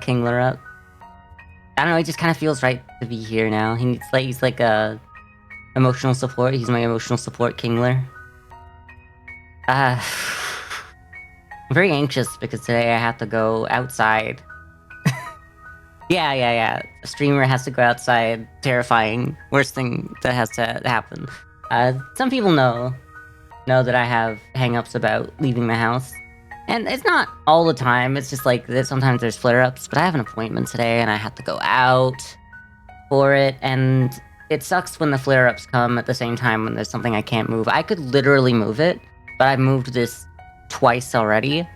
Kingler up. I don't know, it just kind of feels right to be here now. He's like a emotional support. He's my emotional support Kingler. I'm very anxious because today I have to go outside. Yeah. A streamer has to go outside. Terrifying. Worst thing that has to happen. Some people know that I have hang-ups about leaving the house. And it's not all the time, it's just like that sometimes there's flare-ups, but I have an appointment today and I have to go out for it, and it sucks when the flare-ups come at the same time when there's something I can't move. I could literally move it, but I've moved this twice already.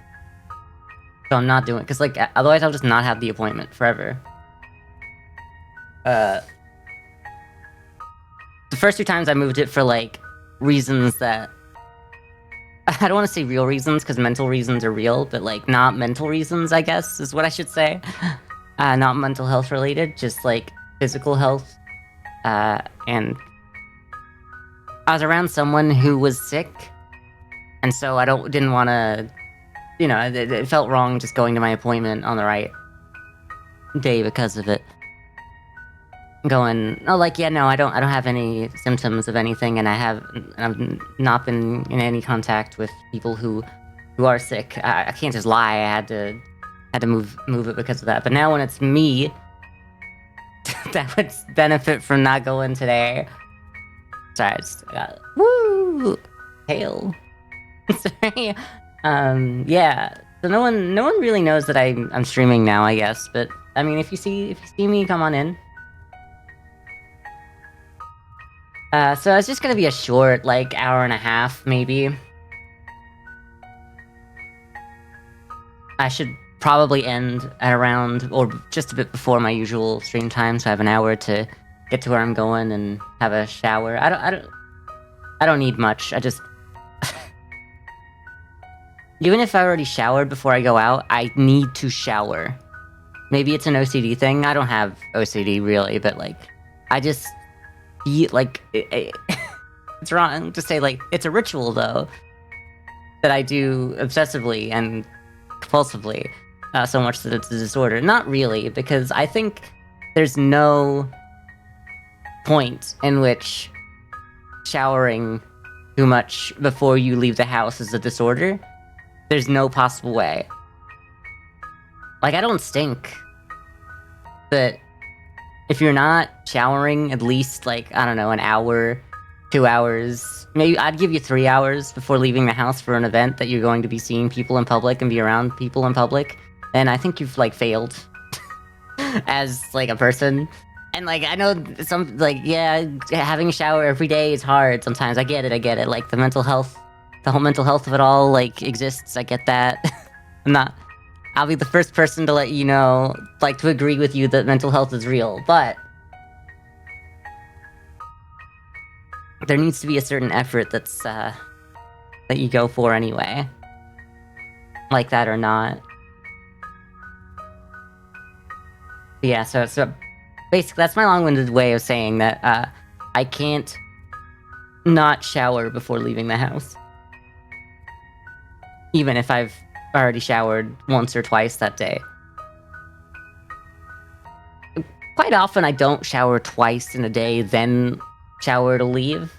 So I'm not doing it, because like, otherwise I'll just not have the appointment forever. The first 2 times I moved it for like, reasons that... I don't want to say real reasons, because mental reasons are real, but like, not mental reasons, I guess, is what I should say. Not mental health related, just like, physical health. And... I was around someone who was sick, and so I didn't want to... You know, it felt wrong just going to my appointment on the right day because of it. Going, oh, like, yeah, no, I don't have any symptoms of anything, and I've not been in any contact with people who are sick. I can't just lie. I had to move it because of that. But now when it's me, that would benefit from not going today. Sorry, I just got woo hail. Sorry. Yeah. So no one really knows that I'm streaming now, I guess. But I mean, if you see me, come on in. So it's just gonna be a short, like, hour and a half, maybe. I should probably end at around, or just a bit before my usual stream time, so I have an hour to get to where I'm going and have a shower. I don't need much, I just... Even if I already showered before I go out, I need to shower. Maybe it's an OCD thing, I don't have OCD really, but like, I just... like, it's wrong to say, like, it's a ritual, though, that I do obsessively and compulsively, so much that it's a disorder. Not really, because I think there's no point in which showering too much before you leave the house is a disorder. There's no possible way. Like, I don't stink, but... if you're not showering at least, like, I don't know, an hour, 2 hours, maybe I'd give you 3 hours before leaving the house for an event that you're going to be seeing people in public and be around people in public, then I think you've, like, failed as, like, a person. And, like, I know some, like, yeah, having a shower every day is hard sometimes. I get it. Like, the whole mental health of it all, like, exists. I get that. I'll be the first person to let you know, like, to agree with you that mental health is real, but... there needs to be a certain effort that's, that you go for anyway. Like that or not. But yeah, so basically, that's my long-winded way of saying that, I can't not shower before leaving the house. Even if I've already showered once or twice that day. Quite often I don't shower twice in a day, then shower to leave.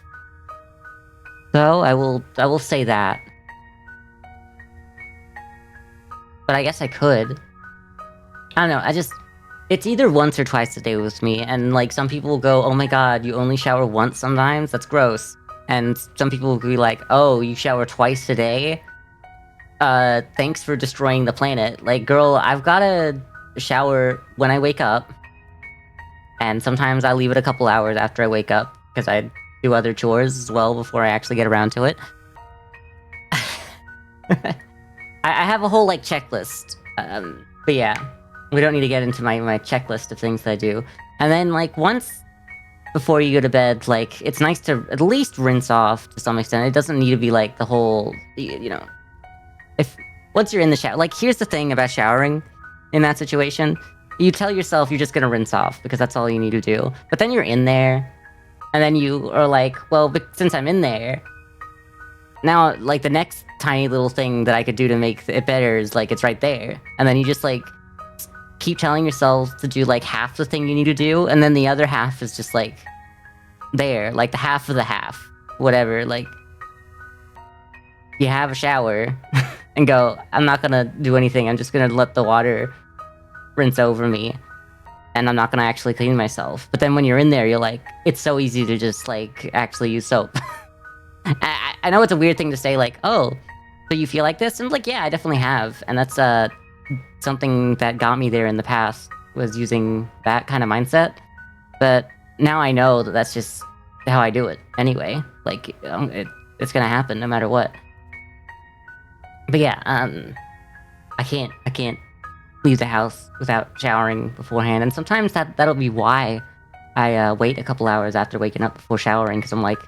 So I will say that. But I guess I could. I don't know, it's either once or twice a day with me, and like some people will go, oh my god, you only shower once sometimes? That's gross. And some people will be like, oh, you shower twice a day? Thanks for destroying the planet. Like, girl, I've gotta shower when I wake up. And sometimes I leave it a couple hours after I wake up, because I do other chores as well before I actually get around to it. I have a whole, like, checklist. But yeah, we don't need to get into my checklist of things that I do. And then, like, once before you go to bed, like, it's nice to at least rinse off to some extent. It doesn't need to be, like, the whole, you know... once you're in the shower, like, here's the thing about showering in that situation. You tell yourself you're just gonna rinse off, because that's all you need to do. But then you're in there, and then you are like, well, but since I'm in there, now, like, the next tiny little thing that I could do to make it better is, like, it's right there. And then you just, like, keep telling yourself to do like half the thing you need to do, and then the other half is just like there, like the half of the half, whatever. Like you have a shower and go, I'm not gonna do anything. I'm just gonna let the water rinse over me, and I'm not gonna actually clean myself. But then when you're in there, you're like, it's so easy to just like actually use soap. I know it's a weird thing to say, like, oh, so you feel like this? And like, yeah, I definitely have, and that's something that got me there in the past, was using that kind of mindset. But now I know that that's just how I do it anyway. Like, it's gonna happen no matter what. But yeah, I can't leave the house without showering beforehand, and sometimes that'll be why I wait a couple hours after waking up before showering, because I'm like,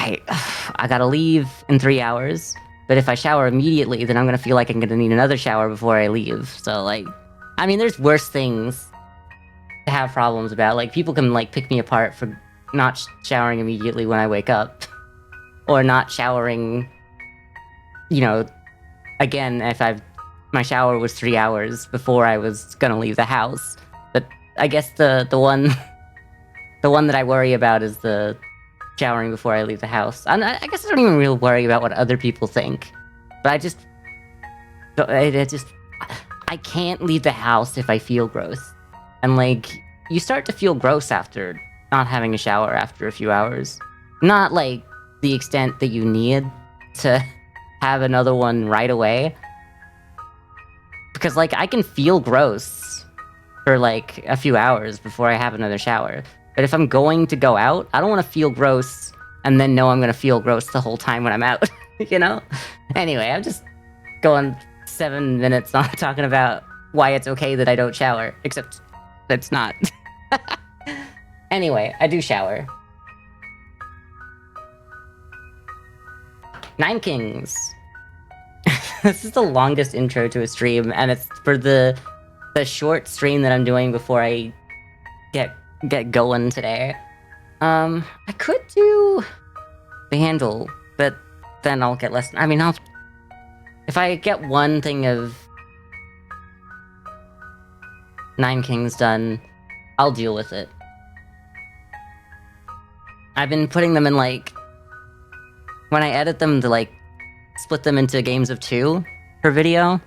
I gotta leave in 3 hours, but if I shower immediately, then I'm gonna feel like I'm gonna need another shower before I leave. So like, I mean, there's worse things to have problems about. Like, people can like pick me apart for not showering immediately when I wake up, or not showering, you know, again, if my shower was 3 hours before I was gonna leave the house. But I guess the one the one that I worry about is the showering before I leave the house. And I guess I don't even really worry about what other people think, but I can't leave the house if I feel gross. And like, you start to feel gross after not having a shower after a few hours. Not like the extent that you need to have another one right away, because like, I can feel gross for like a few hours before I have another shower. But if I'm going to go out, I don't want to feel gross and then know I'm going to feel gross the whole time when I'm out, you know? Anyway, I'm just going 7 minutes on talking about why it's okay that I don't shower, except it's not. Anyway, I do shower. 9 Kings. This is the longest intro to a stream, and it's for the short stream that I'm doing before I get going today. I could do Bandle, but then I'll get less. I mean, if I get one thing of 9 Kings done, I'll deal with it. I've been putting them in, like, when I edit them, to like split them into games of 2 per video,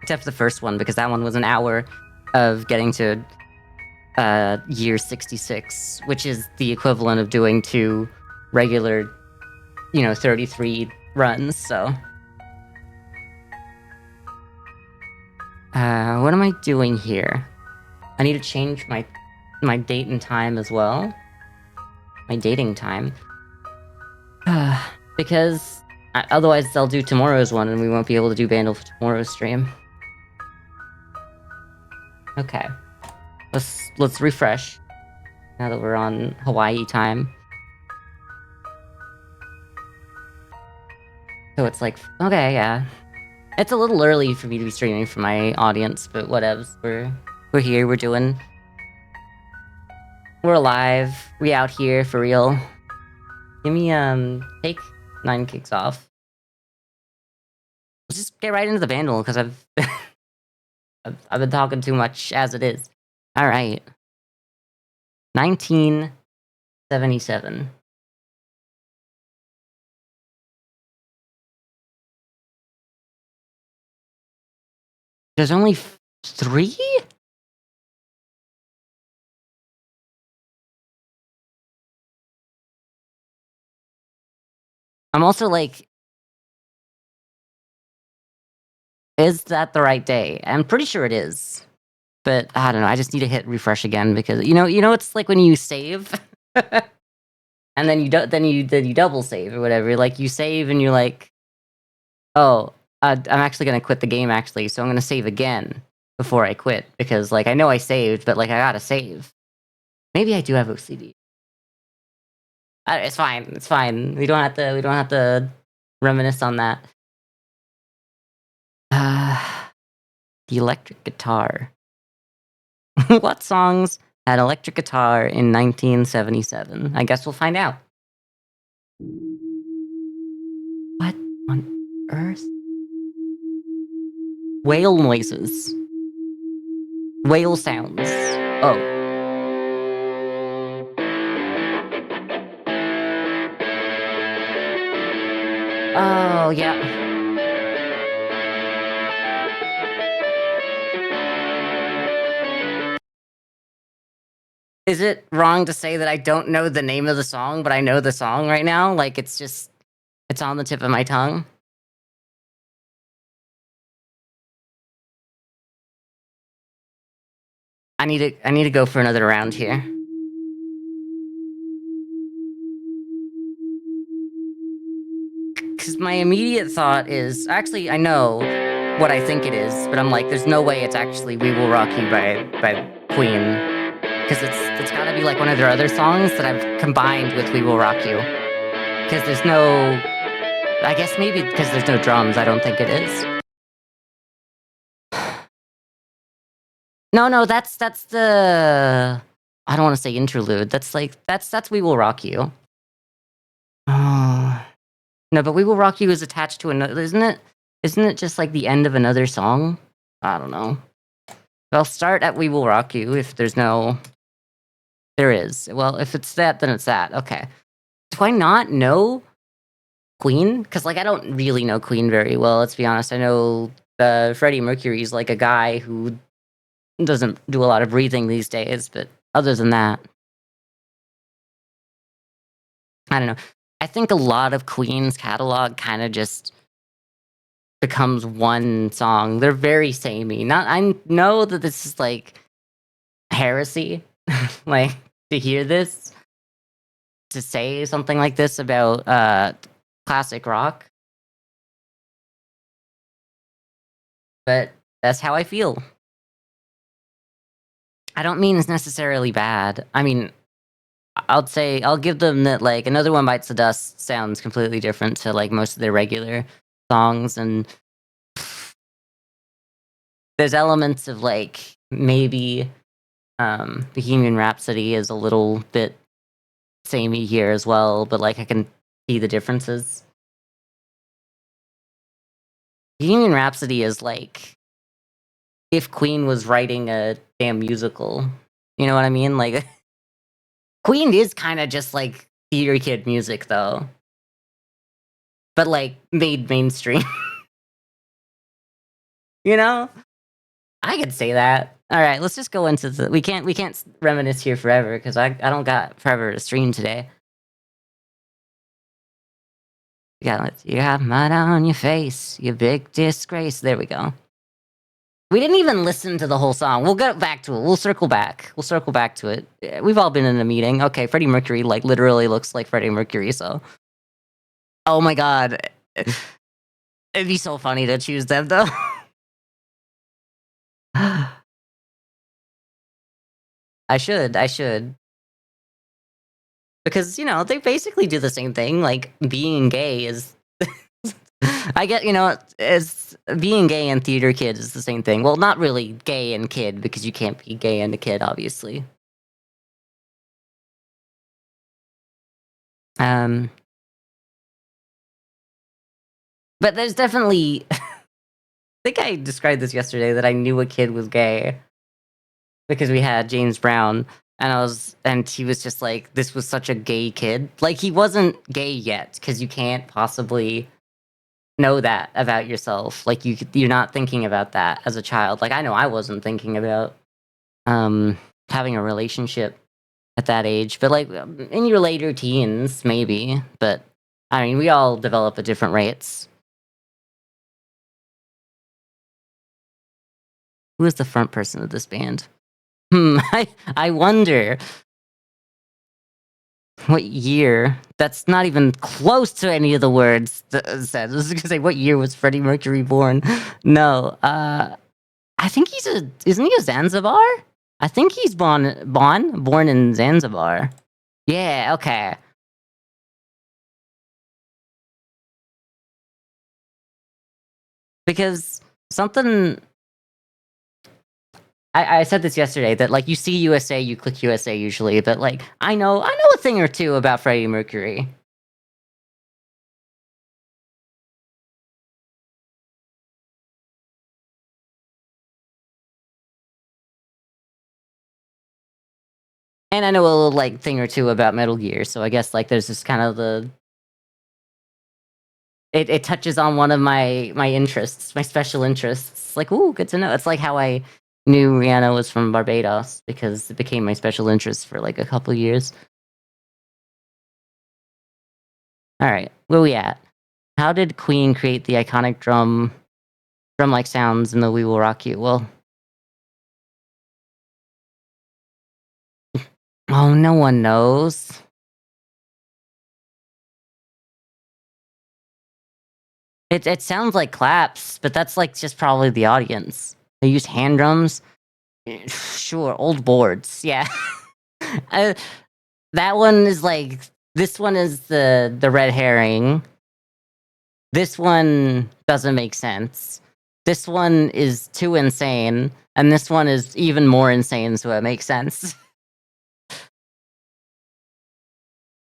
except the first one, because that one was an hour of getting to year 66, which is the equivalent of doing 2 regular, 33 runs. So what am I doing here? I need to change my date and time as well. My dating time. Because otherwise I'll do tomorrow's one and we won't be able to do Bandle for tomorrow's stream. Okay. Let's refresh now that we're on Hawaii time. So it's like, okay, yeah. It's a little early for me to be streaming for my audience, but whatevs. We're here, we're alive. We out here for real. Give me take 9 Kicks off. Let's just get right into the Bandle, because I've been talking too much as it is. Alright. 1977. There's only 3? I'm also like, is that the right day? I'm pretty sure it is. But I don't know, I just need to hit refresh again, because you know it's like when you save and then you double save or whatever. Like, you save and you're like, oh, I'm actually gonna quit the game actually, so I'm gonna save again before I quit, because like, I know I saved, but like, I gotta save. Maybe I do have OCD. It's fine. It's fine. We don't have to reminisce on that. The electric guitar. What songs had electric guitar in 1977? I guess we'll find out. What on earth? Whale noises. Whale sounds. Oh. Oh, yeah. Is it wrong to say that I don't know the name of the song, but I know the song right now? Like, it's on the tip of my tongue? I need to go for another round here. Because my immediate thought is actually I know what I think it is, but I'm like, there's no way it's actually "We Will Rock You" by Queen, because it's got to be like one of their other songs that I've combined with "We Will Rock You." Because there's no, I guess maybe because there's no drums, I don't think it is. No, that's the. I don't want to say interlude. That's like that's "We Will Rock You." Oh. No, but "We Will Rock You" is attached to another, isn't it? Isn't it just like the end of another song? I don't know. I'll start at "We Will Rock You" if there's no. There is. Well, if it's that, then it's that. Okay. Do I not know Queen? Because like I don't really know Queen very well. Let's be honest. I know Freddie Mercury's like a guy who doesn't do a lot of breathing these days, but other than that, I don't know. I think a lot of Queen's catalog kind of just becomes one song. They're very samey. Not I know that this is like heresy, like to hear this, to say something like this about classic rock, but that's how I feel. I don't mean it's necessarily bad. I mean, I'll give them that like Another One Bites the Dust sounds completely different to like most of their regular songs, and there's elements of like maybe Bohemian Rhapsody is a little bit samey here as well, but like I can see the differences. Bohemian Rhapsody is like if Queen was writing a damn musical. You know what I mean? Like Queen is kind of just like theater kid music though, but like made mainstream. You know? I could say that. All right, let's just go into the. We can't reminisce here forever because I don't got forever to stream today. You got mud on your face, you big disgrace. There we go. We didn't even listen to the whole song. We'll get back to it. We'll circle back. We'll circle back to it. We've all been in a meeting. Okay, Freddie Mercury like literally looks like Freddie Mercury. So, oh my god, it'd be so funny to choose them though. I should. Because, they basically do the same thing. Like, being gay is. I get, it's being gay and theater kid is the same thing. Well, not really gay and kid, because you can't be gay and a kid, obviously. Um, but there's definitely. I think I described this yesterday that I knew a kid was gay because we had James Brown, and he was just like, this was such a gay kid. Like, he wasn't gay yet, because you can't possibly know that about yourself. Like, you're not thinking about that as a child. Like, I know I wasn't thinking about having a relationship at that age, but like in your later teens, maybe. But I mean, we all develop at different rates. Who is the front person of this band? I wonder what year. That's not even close to any of the words that said. I was gonna say, what year was Freddie Mercury born? No, I think isn't he a Zanzibar? I think he's born in Zanzibar. Yeah, okay. Because something I said this yesterday that like you see USA, you click USA usually, but like I know a thing or two about Freddie Mercury. I know a little like thing or two about Metal Gear, so I guess like there's just kind of the it touches on one of my interests, my special interests. Like, ooh, good to know. It's like how I knew Rihanna was from Barbados because it became my special interest for like a couple years. All right, where we at? How did Queen create the iconic drum-like sounds in the "We Will Rock You"? Well, oh, no one knows. It sounds like claps, but that's like just probably the audience. They use hand drums. Sure, old boards. Yeah. uh, that one is like this one is the red herring. This one doesn't make sense. This one is too insane, and this one is even more insane, so it makes sense.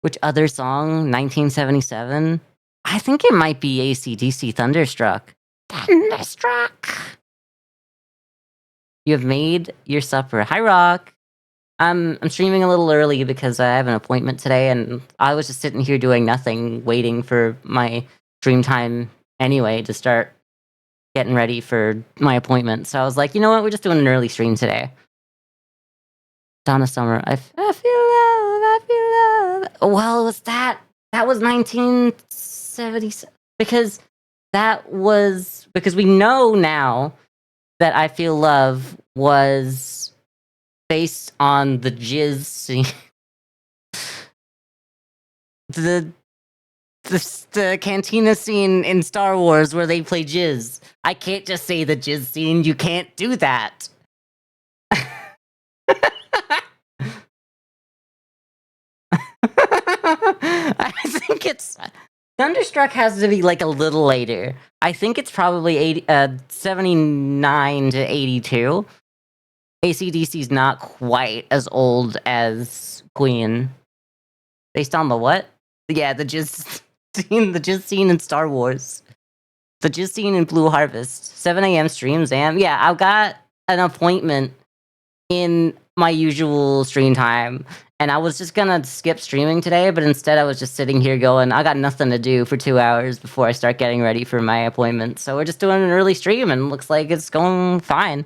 Which other song? 1977? I think it might be AC/DC Thunderstruck. Thunderstruck! You have made your supper. Hi, Rock! I'm streaming a little early because I have an appointment today, and I was just sitting here doing nothing, waiting for my stream time anyway to start getting ready for my appointment. So I was like, you know what? We're just doing an early stream today. Donna Summer. I feel love. I feel love. Well, was that was 1970 because because we know now that I Feel Love was based on the jizz scene. the cantina scene in Star Wars where they play jizz. I can't just say the jizz scene. You can't do that. I think it's Thunderstruck has to be like a little later. I think it's probably 79 to 82. AC/DC's not quite as old as Queen. Based on the what? Yeah, the jizz scene in Star Wars. The jizz scene in Blue Harvest. 7 a.m. streams, and yeah, I've got an appointment in my usual stream time, and I was just gonna skip streaming today, but instead I was just sitting here going, I got nothing to do for 2 hours before I start getting ready for my appointment. So we're just doing an early stream, and looks like it's going fine.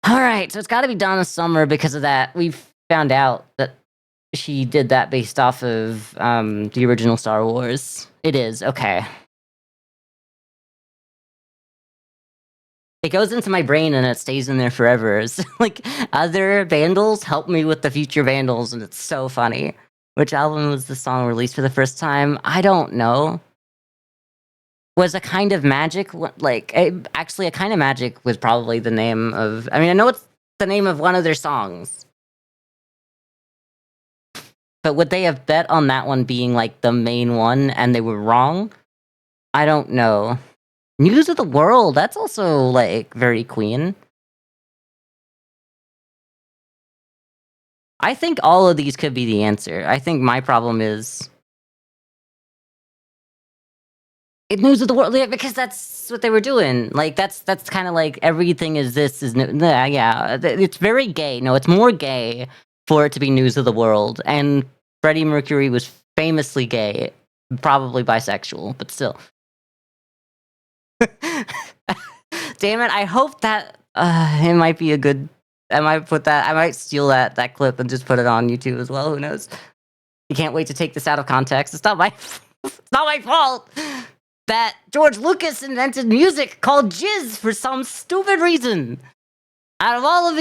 All right, so it's got to be Donna Summer because of that. We've found out that she did that based off of the original Star Wars. It is, okay. It goes into my brain and it stays in there forever. It's like other Vandals help me with the future Vandals, and it's so funny. Which album was the song released for the first time? I don't know. Was A Kind of Magic actually A Kind of Magic was probably the name of. I mean, I know it's the name of one of their songs. But would they have bet on that one being like the main one and they were wrong? I don't know. News of the World, that's also like very Queen. I think all of these could be the answer. I think my problem is News of the World, yeah, because that's what they were doing. Like that's kind of like everything is this is new. Yeah, it's very gay. No, it's more gay for it to be News of the World. And Freddie Mercury was famously gay, probably bisexual, but still. Damn it! I hope that it might be a good. I might put that. I might steal that clip and just put it on YouTube as well. Who knows? You can't wait to take this out of context. It's not my. It's not my fault that George Lucas invented music called jizz for some stupid reason. Out of all of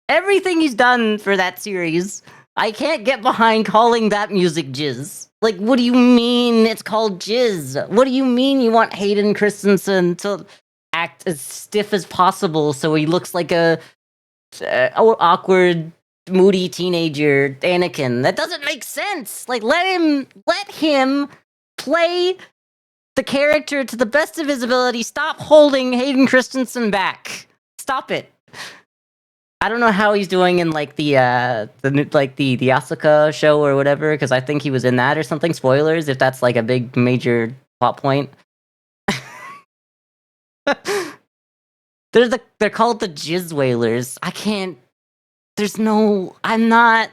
everything he's done for that series, I can't get behind calling that music jizz. Like, what do you mean it's called jizz? What do you mean you want Hayden Christensen to act as stiff as possible so he looks like a awkward, moody teenager Anakin? That doesn't make sense. Like, let him play the character to the best of his ability. Stop holding Hayden Christensen back. Stop it. I don't know how he's doing in like the Asuka show or whatever, because I think he was in that or something. Spoilers if that's like a big major plot point. They're called the Jizz Whalers. I can't. there's no. I'm not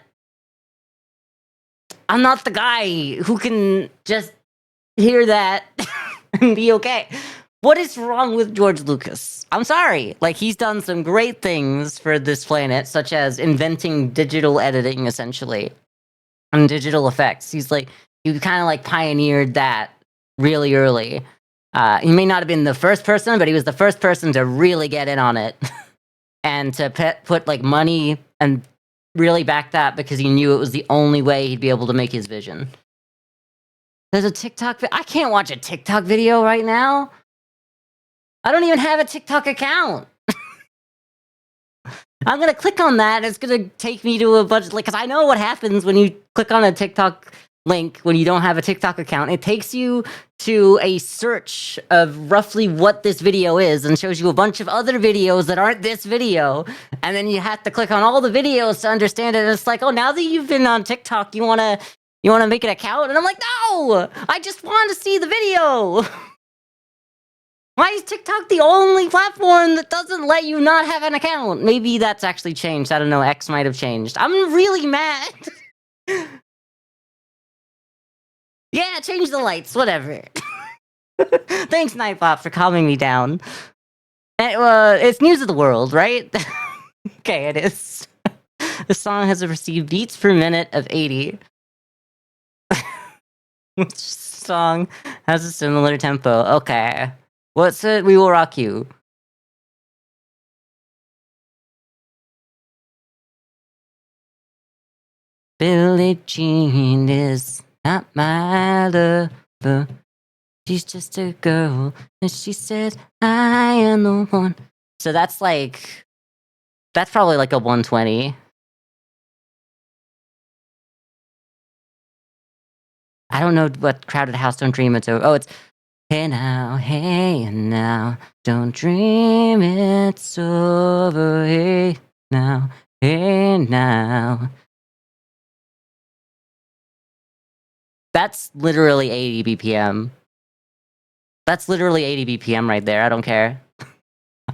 the guy who can just hear that and be okay. What is wrong with George Lucas? I'm sorry. Like, he's done some great things for this planet, such as inventing digital editing, essentially, and digital effects. He kind of like pioneered that really early. He may not have been the first person, but he was the first person to really get in on it and to put like money and really back that because he knew it was the only way he'd be able to make his vision. There's a TikTok. I can't watch a TikTok video right now. I don't even have a TikTok account. I'm gonna click on that. And it's gonna take me to a bunch, like, because I know what happens when you click on a TikTok link when you don't have a TikTok account. It takes you to a search of roughly what this video is and shows you a bunch of other videos that aren't this video. And then you have to click on all the videos to understand it. And it's like, oh, now that you've been on TikTok, you wanna make an account? And I'm like, no, I just want to see the video. Why is TikTok the only platform that doesn't let you not have an account? Maybe that's actually changed. I don't know. X might have changed. I'm really mad. Yeah, change the lights. Whatever. Thanks, Nightbot, for calming me down. It's news of the world, right? Okay, it is. The song has received beats per minute of 80. Which song has a similar tempo? Okay. What's it? We Will Rock You. Billie Jean is not my lover. She's just a girl. And she said, I am the one. So that's probably like a 120. I don't know what Crowded House, Don't Dream It's Over. Oh, it's hey now, don't dream it's over, hey now. That's literally 80 BPM. That's literally 80 BPM right there, I don't care.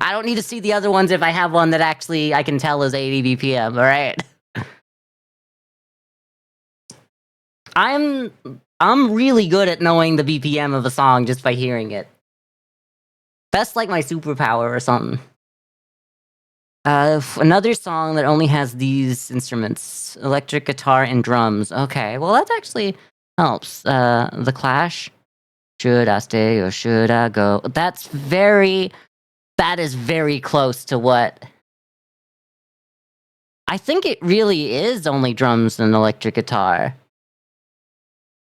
I don't need to see the other ones if I have one that actually I can tell is 80 BPM, alright? I'm really good at knowing the BPM of a song just by hearing it. That's like my superpower or something. Another song that only has these instruments: electric guitar and drums. Okay, well that actually helps. The Clash. Should I stay or should I go? That is very close to what. I think it really is only drums and electric guitar.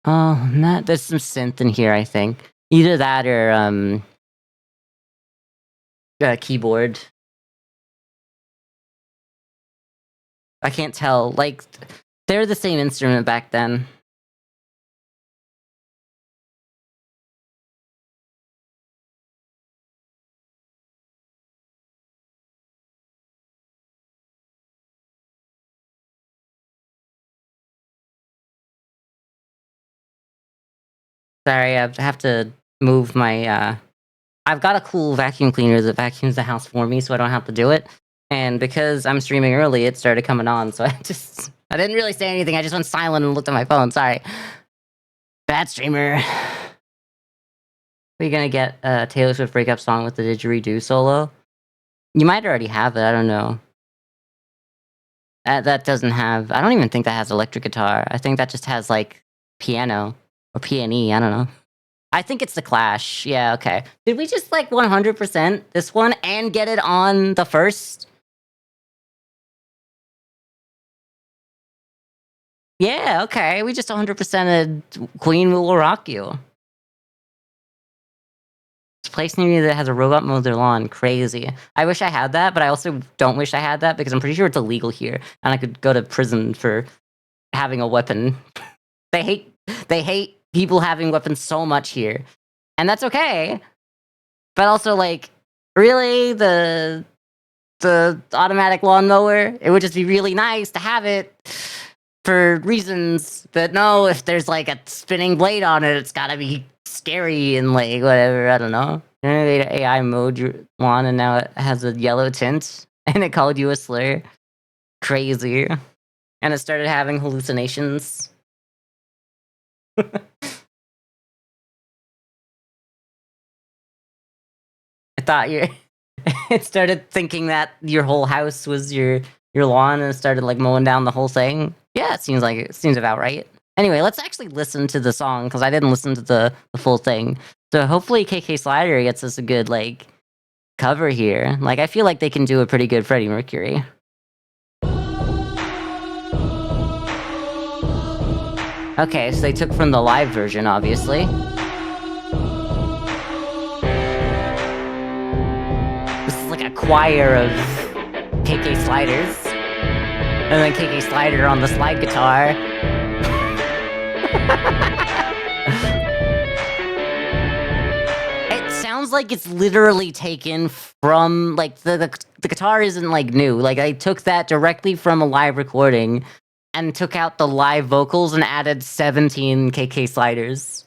Oh, there's some synth in here, I think. Either that or keyboard. I can't tell. Like, they're the same instrument back then. Sorry, I have to move my, I've got a cool vacuum cleaner that vacuums the house for me so I don't have to do it. And because I'm streaming early, it started coming on, so I didn't really say anything, I just went silent and looked at my phone, sorry. Bad streamer. We're gonna get a Taylor Swift breakup song with the didgeridoo solo. You might already have it, I don't know. That doesn't have, I don't even think that has electric guitar. I think that just has, like, piano. Or peony, I don't know. I think it's The Clash. Yeah, okay. Did we just, like, 100% this one and get it on the first? Yeah, okay. We just 100%ed Queen Will Rock You. This place near me that has a robot mow their lawn. Crazy. I wish I had that, but I also don't wish I had that because I'm pretty sure it's illegal here. And I could go to prison for having a weapon. They hate people having weapons so much here. And that's okay. But also, like, really, the automatic lawnmower, it would just be really nice to have it for reasons. But no, if there's, like, a spinning blade on it, it's gotta be scary and, like, whatever, I don't know. AI mowed your lawn and now it has a yellow tint, and it called you a slur. crazy. And it started having hallucinations. I thought you it started thinking that your whole house was your lawn and it started like mowing down the whole thing. Yeah, it seems about right. Anyway, let's actually listen to the song because I didn't listen to the full thing. So hopefully KK Slider gets us a good like cover here. Like I feel like they can do a pretty good Freddie Mercury. Okay, so they took from the live version, obviously. This is like a choir of KK Sliders. And then KK Slider on the slide guitar. It sounds like it's literally taken from, like, the guitar isn't, like, new. Like, I took that directly from a live recording and took out the live vocals and added 17 KK Sliders.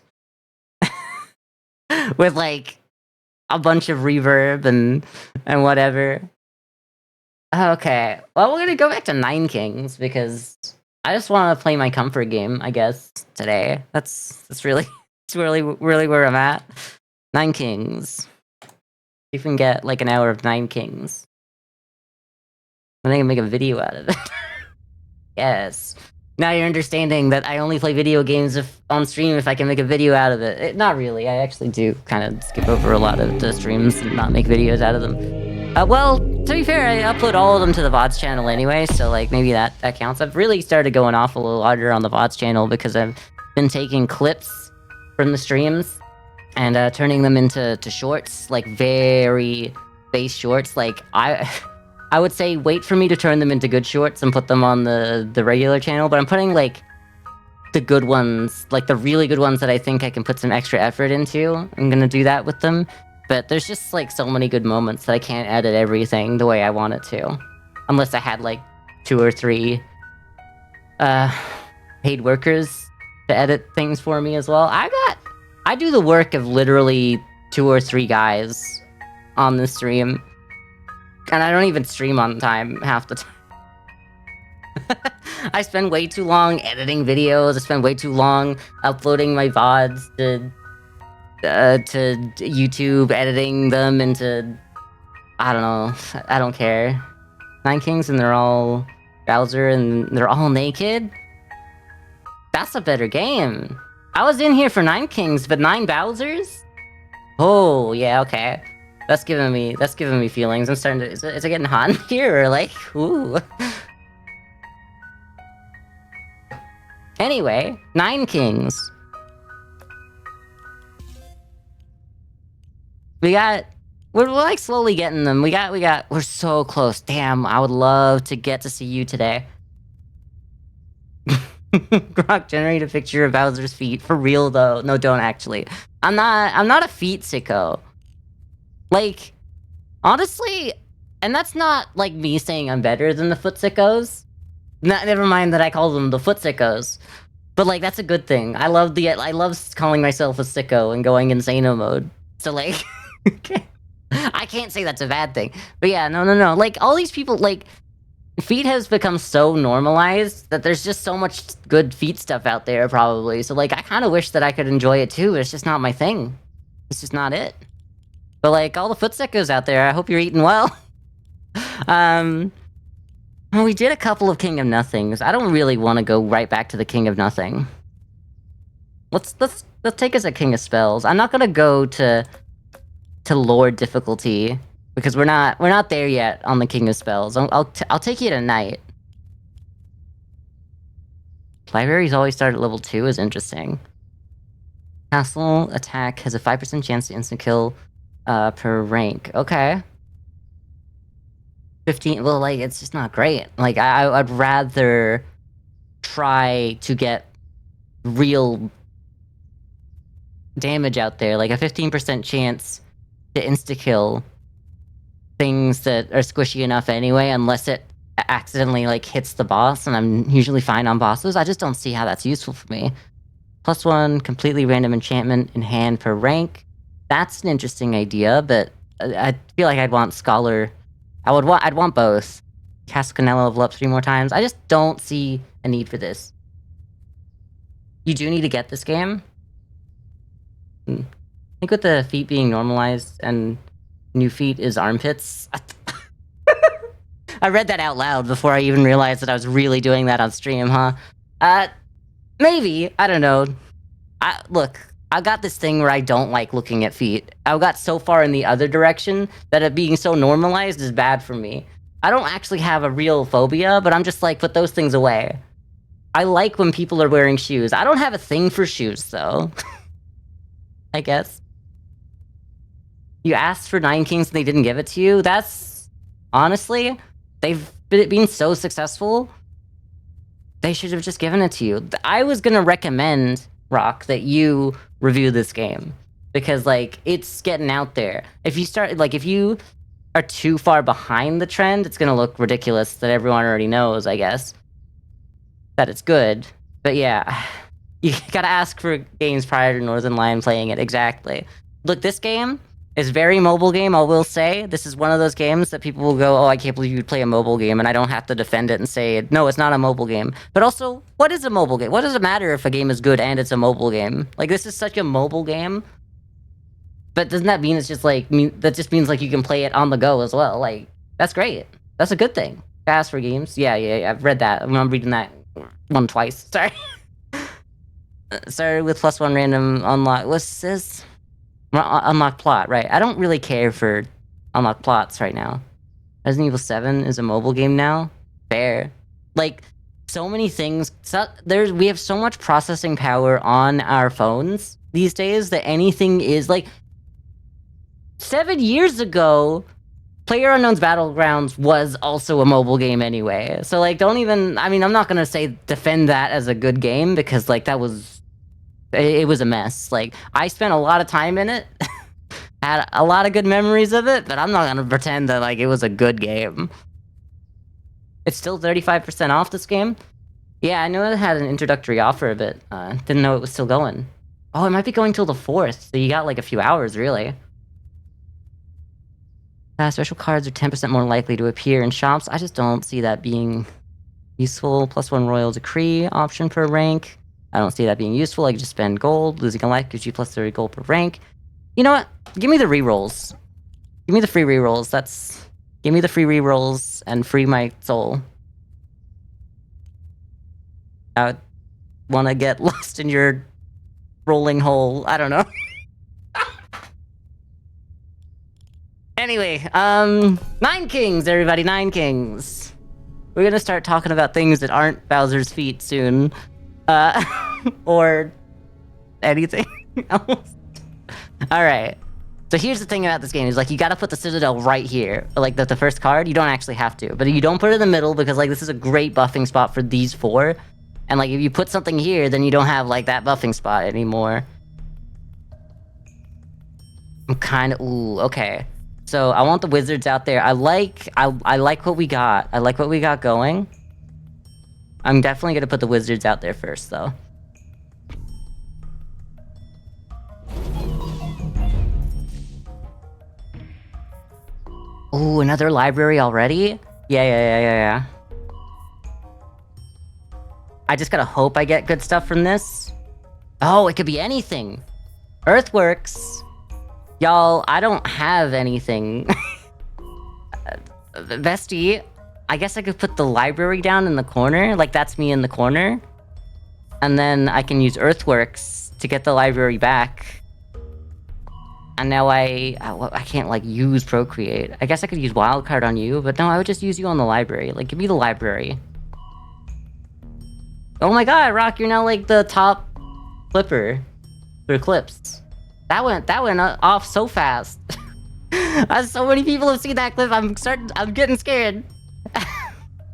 With, like, a bunch of reverb and whatever. Okay, well, we're gonna go back to Nine Kings because I just want to play my comfort game, I guess, today. That's really, it's really where I'm at. Nine Kings. See if we can get like an hour of Nine Kings. I think I can make a video out of it. Yes. Now you're understanding that I only play video games on stream if I can make a video out of it. Not really. I actually do kind of skip over a lot of the streams and not make videos out of them. Well, to be fair, I upload all of them to the VODs channel anyway, so like maybe that counts. I've really started going off a little harder on the VODs channel because I've been taking clips from the streams and turning them into shorts, like very base shorts. Like I would say wait for me to turn them into good shorts and put them on the regular channel, but I'm putting like the good ones, like the really good ones that I think I can put some extra effort into. I'm gonna do that with them. But there's just like so many good moments that I can't edit everything the way I want it to. Unless I had like 2 or 3 paid workers to edit things for me as well. I do the work of literally 2 or 3 guys on the stream. And I don't even stream on time half the time. I spend way too long editing videos. I spend way too long uploading my VODs to YouTube, editing them into, I don't know, I don't care. Nine Kings and they're all Bowser and they're all naked? That's a better game. I was in here for 9 Kings, but 9 Bowsers? Oh, yeah, okay. That's giving me feelings. I'm starting to, is it getting hot in here, or like, ooh. Anyway, 9 Kings. We're like slowly getting them. We're so close. Damn, I would love to get to see you today. Grok, generate a picture of Bowser's feet. For real though. No, don't actually. I'm not a feet sicko. Like, honestly, and that's not like me saying I'm better than the foot sickos. Never mind that I call them the foot sickos. But like that's a good thing. I love calling myself a sicko and going insano mode. So like I can't say that's a bad thing. But yeah, no. Like, all these people, like, feet has become so normalized that there's just so much good feet stuff out there, probably. So, like, I kind of wish that I could enjoy it, too. It's just not my thing. It's just not it. But, like, all the foot sickos out there, I hope you're eating well. Well, we did a couple of King of Nothings. I don't really want to go right back to the King of Nothing. Let's take us a King of Spells. I'm not gonna go to Lord difficulty because we're not there yet on the King of Spells. I'll take you tonight. Libraries always start at level 2 is interesting. Castle attack has a 5% chance to instant kill per rank. Okay. 15, well, like, it's just not great. Like, I'd rather try to get real damage out there, like a 15% chance to insta-kill things that are squishy enough anyway, unless it accidentally, like, hits the boss, and I'm usually fine on bosses. I just don't see how that's useful for me. +1, completely random enchantment in hand per rank. That's an interesting idea, but I feel like I'd want Scholar. I'd want both. Cascanella level up 3 more times. I just don't see a need for this. You do need to get this game. I think with the feet being normalized and new feet is armpits. I read that out loud before I even realized that I was really doing that on stream, huh? Maybe. I don't know. Look, I got this thing where I don't like looking at feet. I got so far in the other direction that it being so normalized is bad for me. I don't actually have a real phobia, but I'm just like, put those things away. I like when people are wearing shoes. I don't have a thing for shoes, though. I guess. You asked for Nine Kings and they didn't give it to you? That's... Honestly, they've been so successful. They should have just given it to you. I was gonna recommend, Rock, that you review this game. Because, like, it's getting out there. If you start... Like, if you are too far behind the trend, it's gonna look ridiculous that everyone already knows, I guess. That it's good. But yeah, you gotta ask for games prior to Northern Lion playing it, exactly. Look, this game is very mobile game, I will say. This is one of those games that people will go, oh, I can't believe you'd play a mobile game, and I don't have to defend it and say, no, it's not a mobile game. But also, what is a mobile game? What does it matter if a game is good and it's a mobile game? Like, this is such a mobile game. But doesn't that mean it's just like, that just means like you can play it on the go as well? Like, that's great. That's a good thing. Fast for games. Yeah, I've read that. I'm reading that one twice. Sorry. Started with +1 random unlock. What's this? Unlock plot, right. I don't really care for unlock plots right now. Resident Evil 7 is a mobile game now. Fair. Like, so many things. We have so much processing power on our phones these days that anything is like... 7 years ago, PlayerUnknown's Battlegrounds was also a mobile game anyway. So, like, don't even... I mean, I'm not gonna say defend that as a good game, because, like, that was... It was a mess. Like, I spent a lot of time in it. Had a lot of good memories of it, but I'm not gonna pretend that, like, it was a good game. It's still 35% off, this game? Yeah, I know it had an introductory offer, but didn't know it was still going. Oh, it might be going till the 4th, so you got, like, a few hours, really. Special cards are 10% more likely to appear in shops. I just don't see that being useful. +1 Royal Decree option per rank. I don't see that being useful. I can just spend gold. Losing a life gives you +30 gold per rank. You know what? Give me the rerolls. Give me the free rerolls. Give me the free rerolls and free my soul. I want to get lost in your rolling hole. I don't know. Anyway, Nine Kings, everybody, Nine Kings. We're gonna start talking about things that aren't Bowser's feet soon. Or anything else. Alright. So here's the thing about this game, is like, you gotta put the Citadel right here. Like, the first card, you don't actually have to. But you don't put it in the middle, because, like, this is a great buffing spot for these 4. And, like, if you put something here, then you don't have, like, that buffing spot anymore. I'm kinda... Ooh, okay. So, I want the wizards out there. I like what we got. I like what we got going. I'm definitely gonna put the wizards out there first, though. Ooh, another library already? Yeah. I just gotta hope I get good stuff from this. Oh, it could be anything. Earthworks. Y'all, I don't have anything. Bestie, I guess I could put the library down in the corner. Like, that's me in the corner. And then I can use Earthworks to get the library back. And now I can't, like, use Procreate. I guess I could use Wildcard on you, but no, I would just use you on the library. Like, give me the library. Oh my god, Rock, you're now, like, the top flipper for clips. That went off so fast. So many people have seen that clip, I'm getting scared.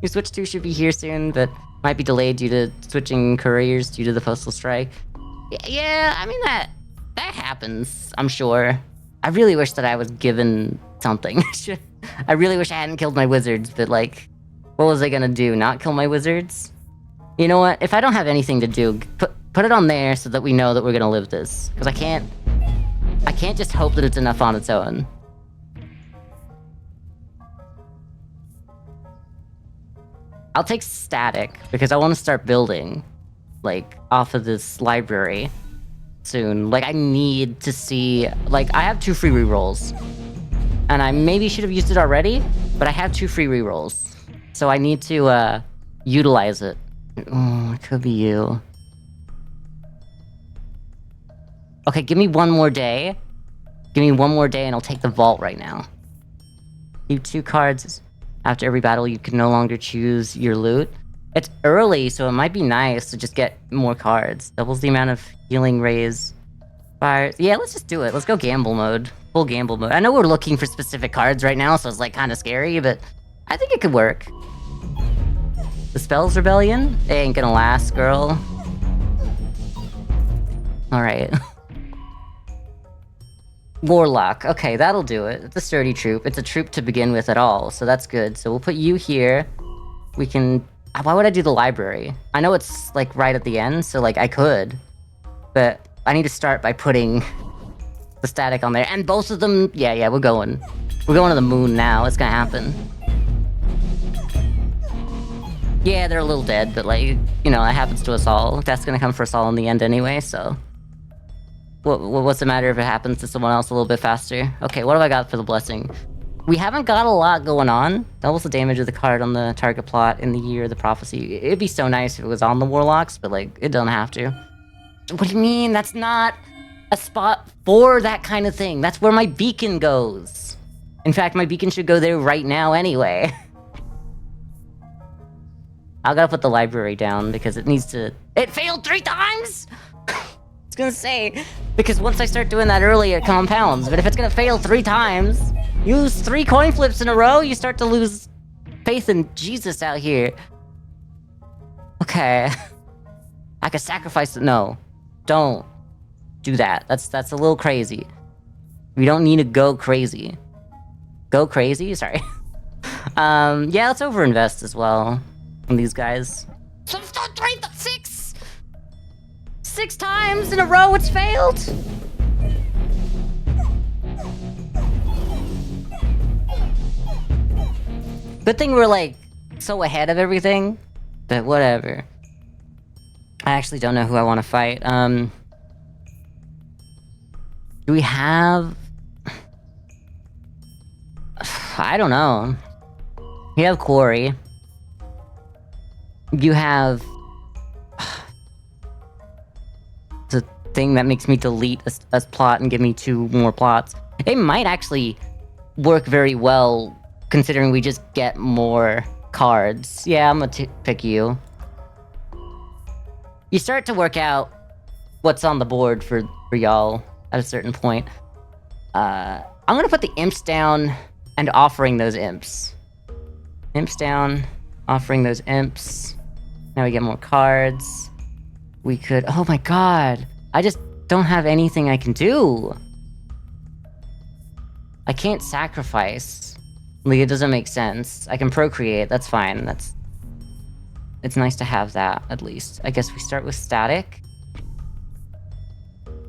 Your Switch 2 should be here soon, but might be delayed due to switching couriers due to the postal strike. Yeah, I mean, that happens, I'm sure. I really wish that I was given something. I really wish I hadn't killed my wizards, but, like, what was I gonna do? Not kill my wizards? You know what? If I don't have anything to do, put it on there so that we know that we're gonna live this. Because I can't just hope that it's enough on its own. I'll take static, because I want to start building, like, off of this library soon. Like, I need to see... Like, I have 2 free rerolls. And I maybe should have used it already, but I have 2 free rerolls. So I need to, utilize it. Oh, it could be you. Okay, give me one more day. Give me one more day and I'll take the vault right now. Keep 2 cards. After every battle, you can no longer choose your loot. It's early, so it might be nice to just get more cards. Doubles the amount of healing raise. Fire. Yeah, let's just do it. Let's go gamble mode. Full gamble mode. I know we're looking for specific cards right now, so it's like kind of scary, but I think it could work. The Spells Rebellion? It ain't gonna last, girl. Alright. Warlock. Okay, that'll do it. It's a sturdy troop. It's a troop to begin with at all, so that's good. So we'll put you here. We can... Why would I do the library? I know it's, like, right at the end, so, like, I could. But I need to start by putting the static on there. And both of them... Yeah, we're going. We're going to the moon now. It's gonna happen. Yeah, they're a little dead, but, like, you know, that happens to us all. That's gonna come for us all in the end anyway, so... What's the matter if it happens to someone else a little bit faster? Okay, what have I got for the blessing? We haven't got a lot going on. Doubles the damage of the card on the target plot in the year of the prophecy. It'd be so nice if it was on the Warlocks, but, like, it doesn't have to. What do you mean? That's not a spot for that kind of thing. That's where my beacon goes. In fact, my beacon should go there right now anyway. I gotta put the library down because it needs to... It failed 3 times?! I was gonna say, because once I start doing that early, it compounds. But if it's gonna fail 3 times, use 3 coin flips in a row, you start to lose faith in Jesus out here. Okay. I could sacrifice it. No. Don't do that. That's a little crazy. We don't need to go crazy. Go crazy? Sorry. Yeah, let's overinvest as well in these guys. 6 times in a row it's failed! Good thing we're, like, so ahead of everything, but whatever. I actually don't know who I want to fight. Do we have... I don't know. You have Quarry. You have... the thing that makes me delete a plot and give me 2 more plots. It might actually work very well, considering we just get more cards. Yeah, I'm gonna pick you. You start to work out what's on the board for y'all at a certain point. I'm gonna put the imps down and offering those imps. Imps down, offering those imps. Now we get more cards. We could... Oh my god! I just don't have anything I can do! I can't sacrifice. Like, it doesn't make sense. I can procreate, that's fine. It's nice to have that, at least. I guess we start with static.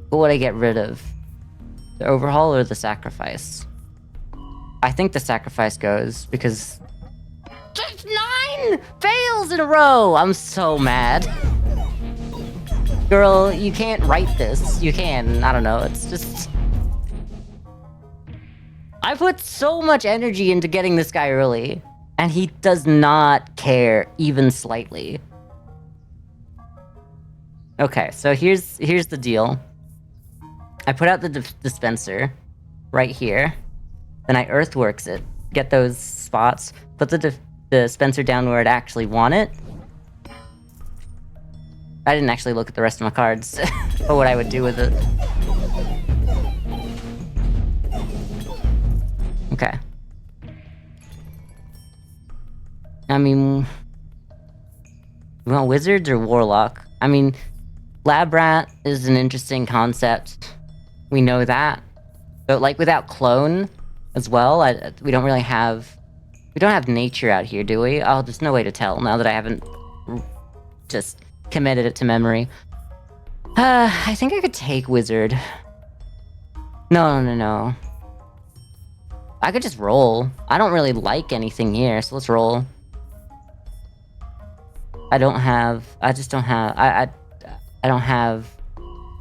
What would I get rid of? The overhaul or the sacrifice? I think the sacrifice goes, because... Just 9 fails in a row! I'm so mad. Girl, you can't write this. You can, I don't know, it's just... I put so much energy into getting this guy early, and he does not care, even slightly. Okay, so here's the deal. I put out the dispenser right here, then I earthworks it, get those spots, put the dispenser down where I'd actually want it. I didn't actually look at the rest of my cards, or what I would do with it. Okay. I mean... You want wizards or warlock? I mean, lab rat is an interesting concept. We know that. But, like, without clone as well, we don't really have... We don't have nature out here, do we? Oh, there's no way to tell now that I haven't just committed it to memory. I think I could take wizard. No. I could just roll. I don't really like anything here, so let's roll. I just don't have, I don't have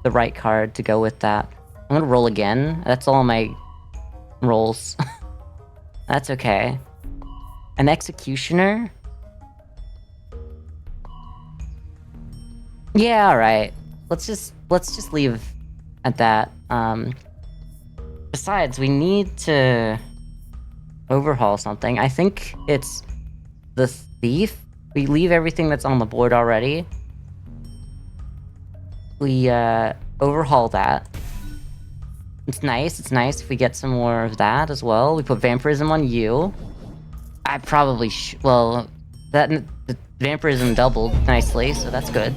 the right card to go with that. I'm gonna roll again. That's all my rolls. That's okay. An Executioner? Yeah, alright. Let's just leave at that. Besides, we need to overhaul something. I think it's the Thief. We leave everything that's on the board already. We overhaul that. It's nice if we get some more of that as well. We put Vampirism on you. I probably well, the Vampirism doubled nicely, so that's good.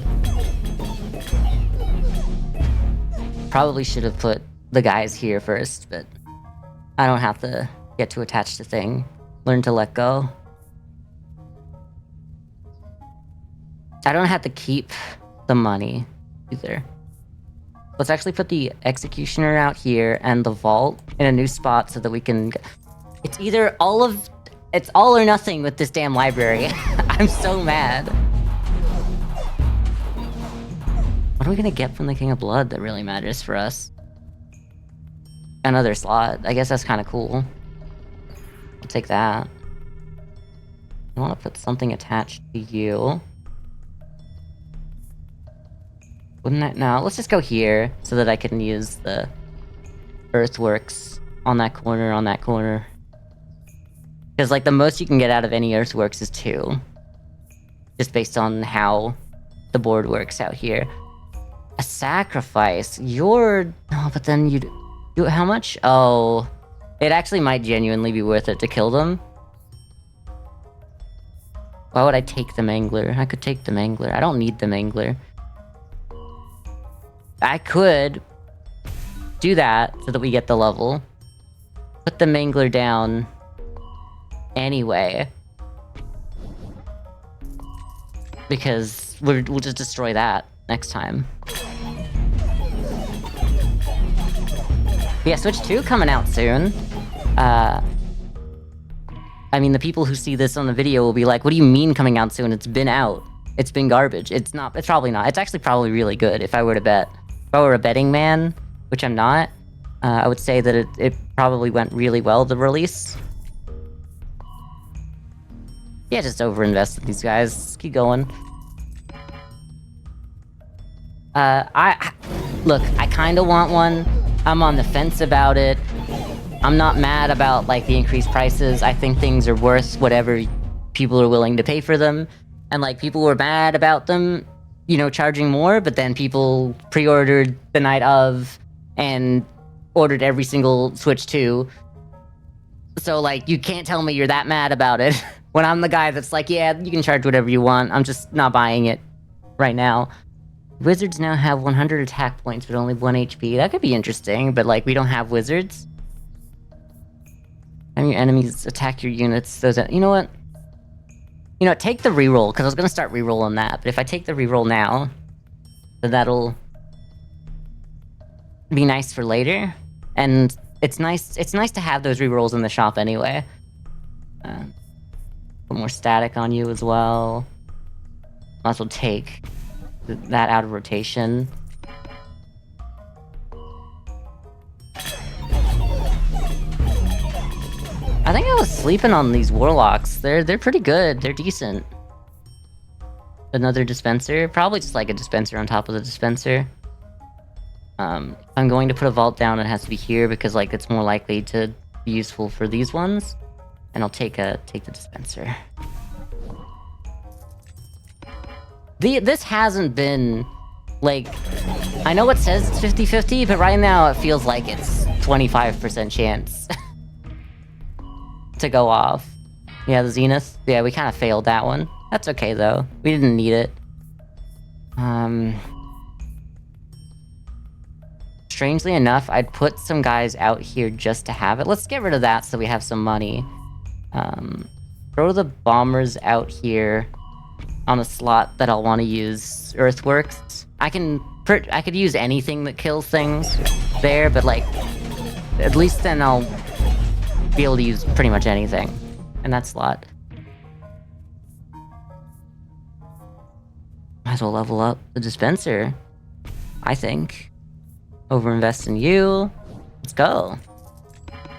Probably should have put the guys here first, but I don't have to get too attached to thing. Learn to let go. I don't have to keep the money either. Let's actually put the Executioner out here and the Vault in a new spot so that we can... It's either it's all or nothing with this damn library. I'm so mad. What are we gonna get from the King of Blood that really matters for us? Another slot. I guess that's kind of cool. I'll take that. I want to put something attached to you. Wouldn't that... No, let's just go here so that I can use the Earthworks on that corner, Because, like, the most you can get out of any Earthworks is 2. Just based on how the board works out here. A Sacrifice. Oh, but then you'd... How much? Oh... It actually might genuinely be worth it to kill them. Why would I take the Mangler? I could take the Mangler. I don't need the Mangler. I could do that so that we get the level. Put the Mangler down anyway. Because we'll just destroy that next time. Yeah, Switch 2 coming out soon. I mean, the people who see this on the video will be like, what do you mean coming out soon? It's been out. It's been garbage. It's probably not. It's actually probably really good if I were to bet. If I were a betting man, which I'm not, I would say that it probably went really well, the release. Yeah, just overinvest in these guys. Let's keep going. Look, I kind of want one. I'm on the fence about it. I'm not mad about, like, the increased prices. I think things are worth whatever people are willing to pay for them. And, like, people were mad about them, you know, charging more, but then people pre-ordered the night of and ordered every single Switch 2. So, like, you can't tell me you're that mad about it when I'm the guy that's like, yeah, you can charge whatever you want. I'm just not buying it right now. Wizards now have 100 attack points, but only 1 HP. That could be interesting, but, like, we don't have wizards. And your enemies attack your units. You know what? You know, take the reroll, because I was going to start rerolling that. But if I take the reroll now, then that'll be nice for later. And it's nice to have those rerolls in the shop anyway. Put more static on you as well. Might as well take that out of rotation. I think I was sleeping on these warlocks. They're pretty good. They're decent. Another dispenser, probably just like a dispenser on top of the dispenser. I'm going to put a vault down. It has to be here because, like, it's more likely to be useful for these ones. And I'll take the dispenser. This hasn't been, like, I know it says it's 50-50, but right now it feels like it's 25% chance to go off. Yeah, the Zenith. Yeah, we kind of failed that one. That's okay, though. We didn't need it. Strangely enough, I'd put some guys out here just to have it. Let's get rid of that so we have some money. Throw the bombers out here on a slot that I'll want to use Earthworks. I could use anything that kills things there, but, like, at least then I'll be able to use pretty much anything in that slot. Might as well level up the dispenser, I think. Overinvest in you. Let's go.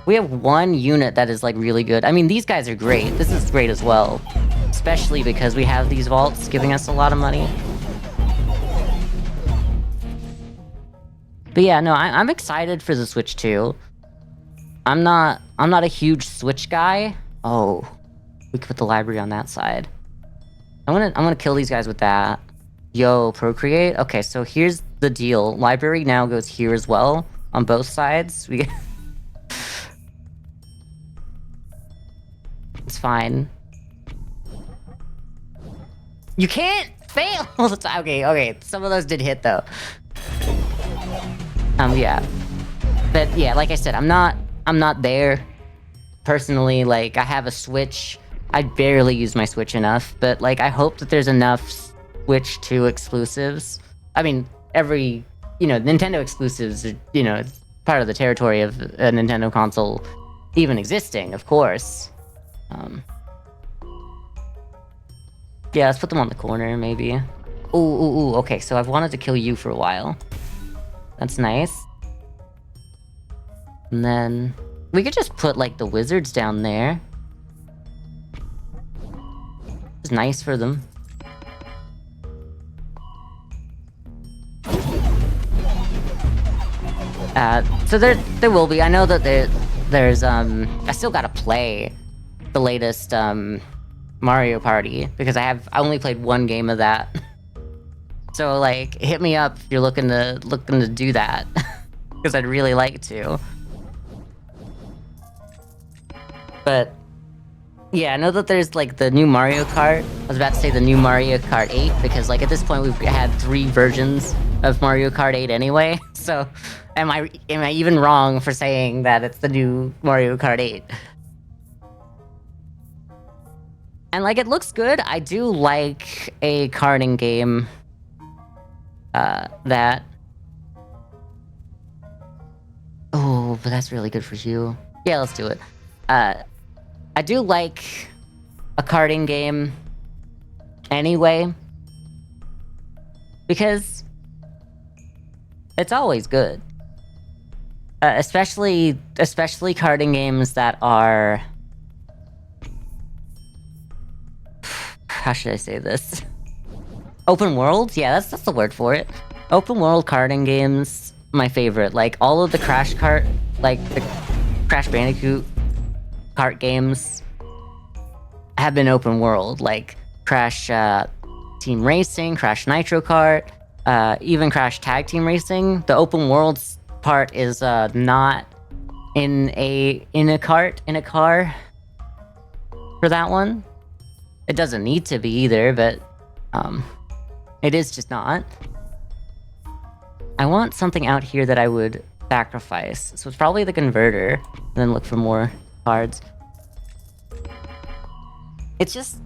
We have one unit that is like really good. I mean, these guys are great. This is great as well. Especially because we have these vaults giving us a lot of money. But yeah, no, I'm excited for the Switch 2. I'm not a huge Switch guy. Oh, we could put the library on that side. I'm gonna kill these guys with that. Yo, Procreate. Okay, so here's the deal. Library now goes here as well on both sides. It's fine. You can't fail all the time. Okay. Some of those did hit though. Yeah. But yeah, like I said, I'm not there personally. Like, I have a Switch. I barely use my Switch enough, but like, I hope that there's enough Switch 2 exclusives. I mean, every, Nintendo exclusives are, it's part of the territory of a Nintendo console even existing, of course. Yeah, let's put them on the corner, maybe. Ooh, okay, so I've wanted to kill you for a while. That's nice. And then we could just put, like, the wizards down there. It's nice for them. So there will be. I know that there's I still gotta play the latest Mario Party because I only played one game of that. So like, hit me up if you're looking to do that because I'd really like to. But yeah, I know that there's like the new Mario Kart. I was about to say the new Mario Kart 8 because like at this point we've had 3 versions of Mario Kart 8 anyway. So am I even wrong for saying that it's the new Mario Kart 8? And like, it looks good. I do like a karting game that... Oh, but that's really good for you. Yeah, let's do it. I do like a karting game anyway, because it's always good. Especially karting games that are... How should I say this? Open world? Yeah, that's the word for it. Open world karting games, my favorite. Like, all of the Crash Bandicoot kart games have been open world. Like, Crash Team Racing, Crash Nitro Kart, even Crash Tag Team Racing. The open world part is not in a car for that one. It doesn't need to be either, but it is just not. I want something out here that I would sacrifice. So it's probably the converter, and then look for more cards. It's just...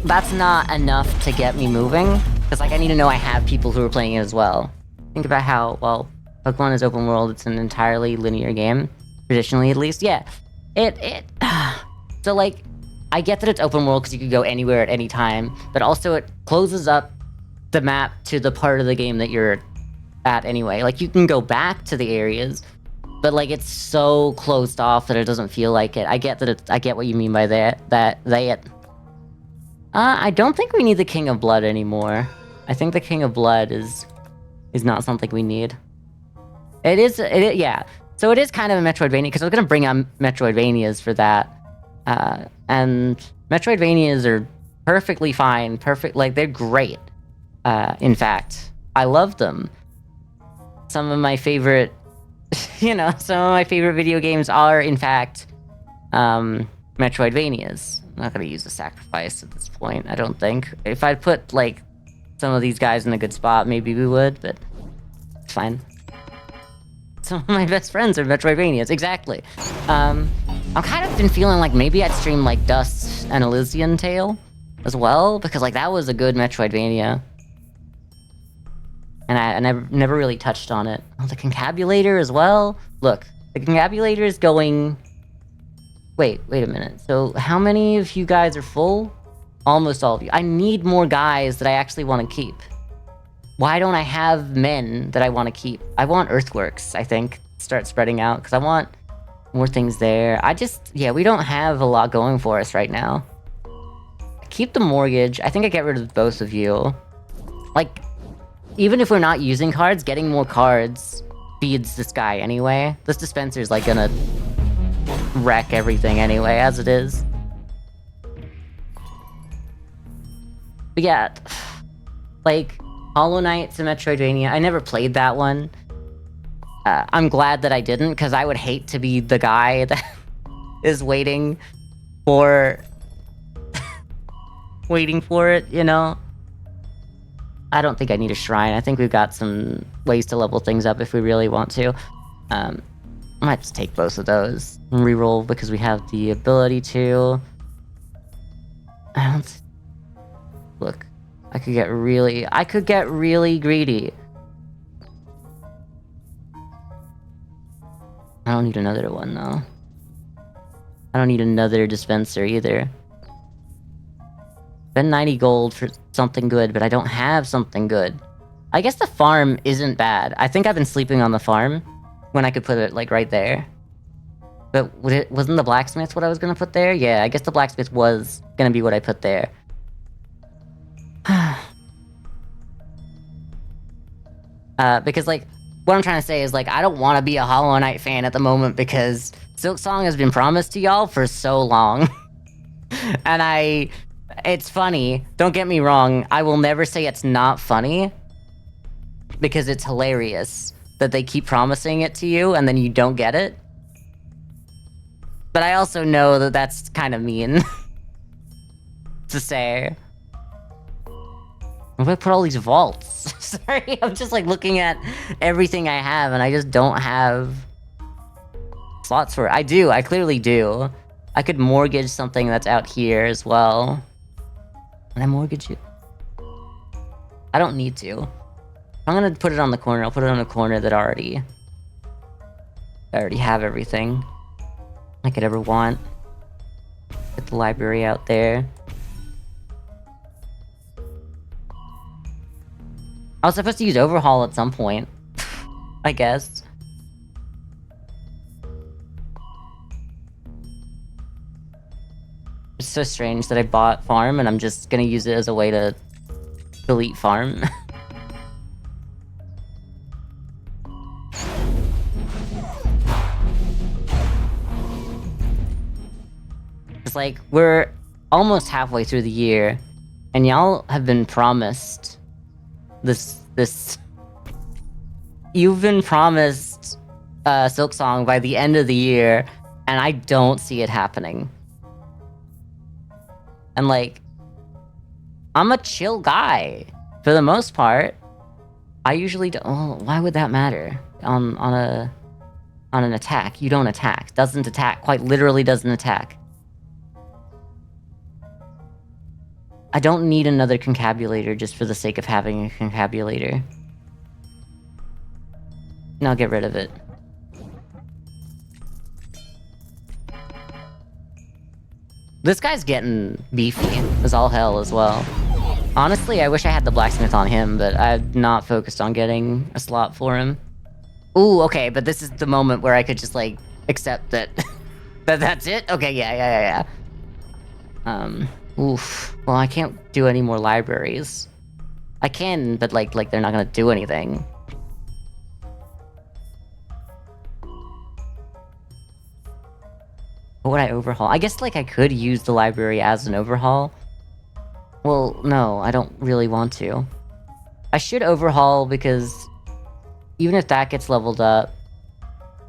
that's not enough to get me moving, because like, I need to know I have people who are playing it as well. Think about how, well, Pokemon is open world, it's an entirely linear game, traditionally at least. Yeah, so like, I get that it's open world because you could go anywhere at any time, but also it closes up the map to the part of the game that you're at anyway. Like, you can go back to the areas, but like, it's so closed off that it doesn't feel like it. I get what you mean by that. I don't think we need the King of Blood anymore. I think the King of Blood is not something we need. Yeah. So it is kind of a Metroidvania, because I was gonna bring on Metroidvanias for that. And Metroidvanias are perfectly fine, like, they're great. In fact, I love them. Some of my favorite, video games are, in fact, Metroidvanias. I'm not gonna use a sacrifice at this point, I don't think. If I put, like, some of these guys in a good spot, maybe we would, but it's fine. Some of my best friends are Metroidvanias, exactly. I've kind of been feeling like maybe I'd stream, like, Dust and Elysian Tale as well, because, like, that was a good Metroidvania. And I never really touched on it. Oh, the Concabulator as well? Look, the Concabulator is going... Wait a minute. So, how many of you guys are full? Almost all of you. I need more guys that I actually want to keep. Why don't I have men that I want to keep? I want earthworks, I think. Start spreading out, because I want more things there. Yeah, we don't have a lot going for us right now. Keep the mortgage. I think I get rid of both of you. Like, even if we're not using cards, getting more cards feeds this guy anyway. This dispenser's like gonna wreck everything anyway, as it is. But yeah, like, Hollow Knight to Metroidvania. I never played that one. I'm glad that I didn't, because I would hate to be the guy that is waiting for it, you know? I don't think I need a shrine. I think we've got some ways to level things up if we really want to. I might just take both of those and reroll because we have the ability to. Look, I could get really greedy. I don't need another one though. I don't need another dispenser either. Spend 90 gold for something good, but I don't have something good. I guess the farm isn't bad. I think I've been sleeping on the farm when I could put it, like, right there. But wasn't the blacksmith what I was gonna put there? Yeah, I guess the blacksmith was gonna be what I put there. Because, like, what I'm trying to say is, like, I don't want to be a Hollow Knight fan at the moment because Silksong has been promised to y'all for so long. And it's funny, don't get me wrong, I will never say it's not funny, because it's hilarious that they keep promising it to you and then you don't get it. But I also know that that's kind of mean to say. Where do I put all these vaults? Sorry, I'm just like looking at everything I have and I just don't have slots for it. I clearly do. I could mortgage something that's out here as well. Can I mortgage you? I don't need to. I'm gonna put it on the corner. I'll put it on a corner that I already have everything I could ever want. Get the library out there. I was supposed to use Overhaul at some point, I guess. It's so strange that I bought Farm and I'm just gonna use it as a way to delete Farm. It's like, we're almost halfway through the year, and y'all have been promised you've been promised Silksong by the end of the year, and I don't see it happening. And like, I'm a chill guy for the most part. I usually don't. Oh, why would that matter on an attack? You don't attack. Doesn't attack. Quite literally doesn't attack. I don't need another concabulator just for the sake of having a concabulator. And I'll get rid of it. This guy's getting beefy as all hell as well. Honestly, I wish I had the blacksmith on him, but I've not focused on getting a slot for him. Ooh, okay, but this is the moment where I could just, like, accept that that's it? Okay, yeah. Oof. Well, I can't do any more libraries. I can, but like they're not gonna do anything. What would I overhaul? I guess, like, I could use the library as an overhaul. Well, no, I don't really want to. I should overhaul because even if that gets leveled up,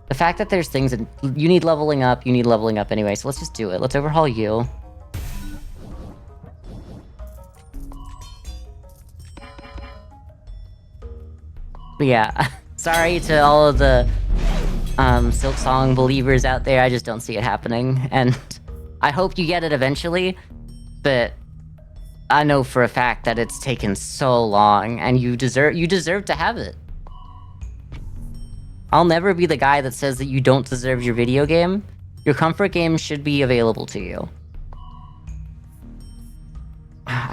the fact that there's things that you need leveling up anyway, so let's just do it. Let's overhaul you. But yeah, sorry to all of the Silksong believers out there, I just don't see it happening, and I hope you get it eventually, but I know for a fact that it's taken so long, and you deserve to have it. I'll never be the guy that says that you don't deserve your video game. Your comfort game should be available to you.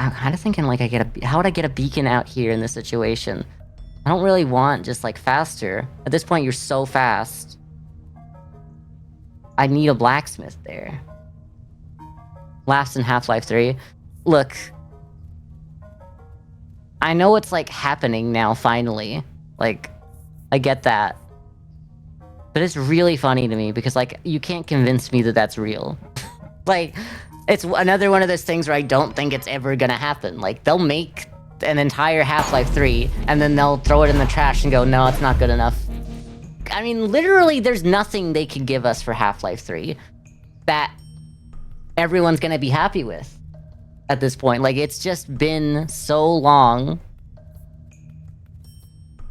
I'm kind of thinking like how would I get a beacon out here in this situation? I don't really want just like faster. At this point, you're so fast. I need a blacksmith there. Last in Half-Life 3. Look. I know it's like happening now, finally. Like, I get that. But it's really funny to me because like, you can't convince me that that's real. Like, it's another one of those things where I don't think it's ever gonna happen. Like, they'll make an entire Half-Life 3, and then they'll throw it in the trash and go, no, it's not good enough. I mean, literally, there's nothing they could give us for Half-Life 3 that everyone's gonna be happy with at this point. Like, it's just been so long.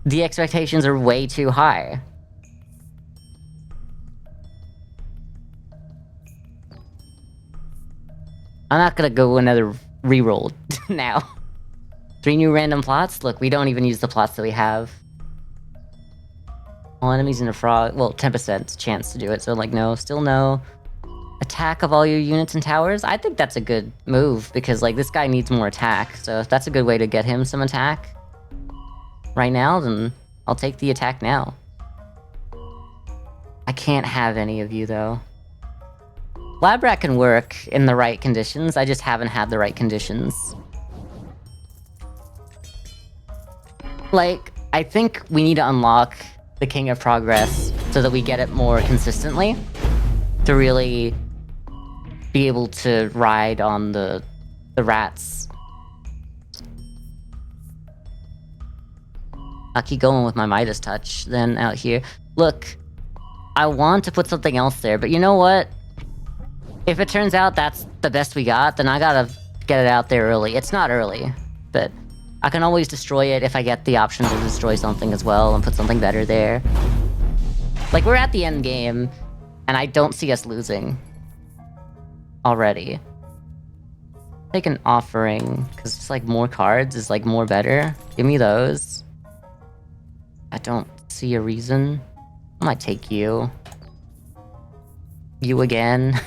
The expectations are way too high. I'm not gonna go another reroll now. 3 new random plots? Look, we don't even use the plots that we have. All enemies in a frog. Well, 10% chance to do it, so like no, still no. Attack of all your units and towers? I think that's a good move, because like this guy needs more attack, so if that's a good way to get him some attack right now, then I'll take the attack now. I can't have any of you though. Lab rat can work in the right conditions, I just haven't had the right conditions. Like, I think we need to unlock the King of Progress so that we get it more consistently to really be able to ride on the rats. I'll keep going with my Midas touch then out here. Look, I want to put something else there, but you know what? If it turns out that's the best we got, then I gotta get it out there early. It's not early, but I can always destroy it if I get the option to destroy something as well and put something better there. Like, we're at the end game, and I don't see us losing already. Take an offering, because it's like more cards is like more better. Give me those. I don't see a reason. I might take you. You again.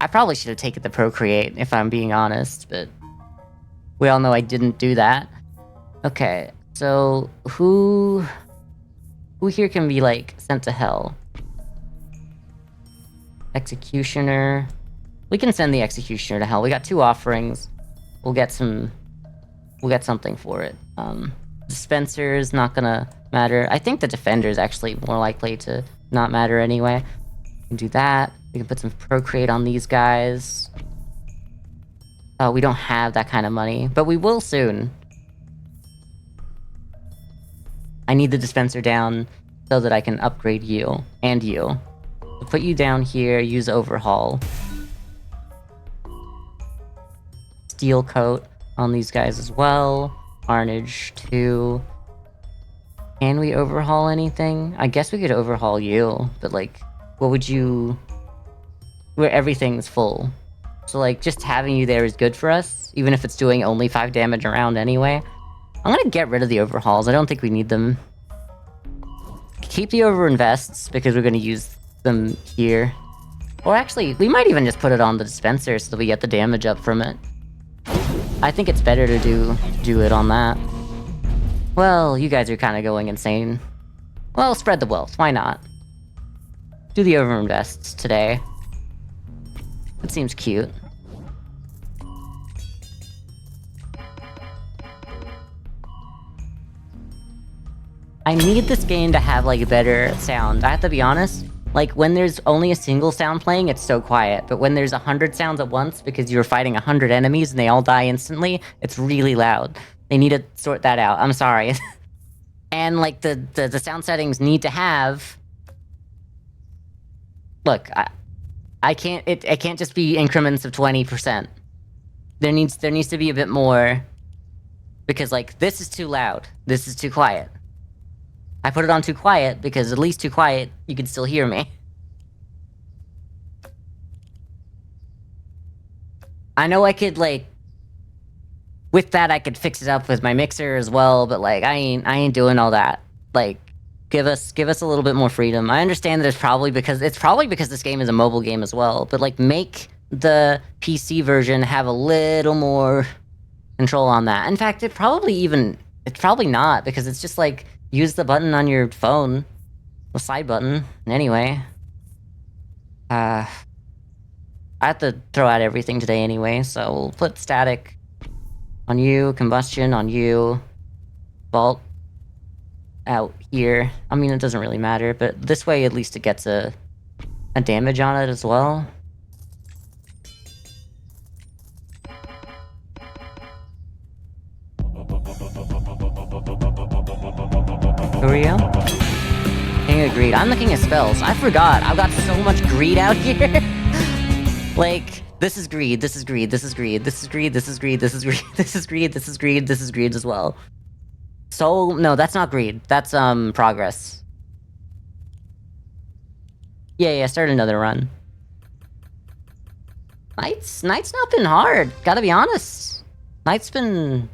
I probably should have taken the Procreate, if I'm being honest, but we all know I didn't do that. Okay, so who here can be like sent to hell? Executioner. We can send the Executioner to hell. We got 2 offerings. We'll get something for it. Dispenser's not gonna matter. I think the Defender is actually more likely to not matter anyway. We can do that. We can put some Procreate on these guys. Oh, we don't have that kind of money, but we will soon. I need the Dispenser down so that I can upgrade you and you. I'll put you down here, use Overhaul. Steel Coat on these guys as well. Carnage 2. Can we overhaul anything? I guess we could overhaul you, but like, what would you... Where everything's full. So like, just having you there is good for us, even if it's doing only 5 damage around anyway. I'm gonna get rid of the overhauls, I don't think we need them. Keep the overinvests, because we're gonna use them here. Or actually, we might even just put it on the dispenser so that we get the damage up from it. I think it's better to do it on that. Well, you guys are kind of going insane. Well, spread the wealth, why not? Do the overinvests today. It seems cute. I need this game to have like better sound. I have to be honest. Like, when there's only a single sound playing, it's so quiet. But when there's 100 sounds at once, because you're fighting 100 enemies and they all die instantly, it's really loud. They need to sort that out. I'm sorry. And, like, the sound settings need to have... Look, I can't... It can't just be increments of 20%. There needs to be a bit more... Because, like, this is too loud. This is too quiet. I put it on too quiet, because at least too quiet, you can still hear me. I know I could, like... With that, I could fix it up with my mixer as well, but, like, I ain't doing all that. Like, give us a little bit more freedom. I understand that it's probably because this game is a mobile game as well, but, like, make the PC version have a little more control on that. In fact, it's probably not, because it's just like, use the button on your phone, the side button. Anyway, I have to throw out everything today anyway, so we'll put static on you, combustion on you, vault out here. I mean, it doesn't really matter, but this way at least it gets a damage on it as well. Who are you? King of Greed. I'm the king of spells. I forgot. I've got so much greed out here. Like, this is greed, this is greed, this is greed, this is greed, this is greed, this is greed, this is greed, this is greed, this is greed as well. So, no, that's not greed. That's, progress. Yeah, start another run. Knight's not been hard, gotta be honest. Knight's been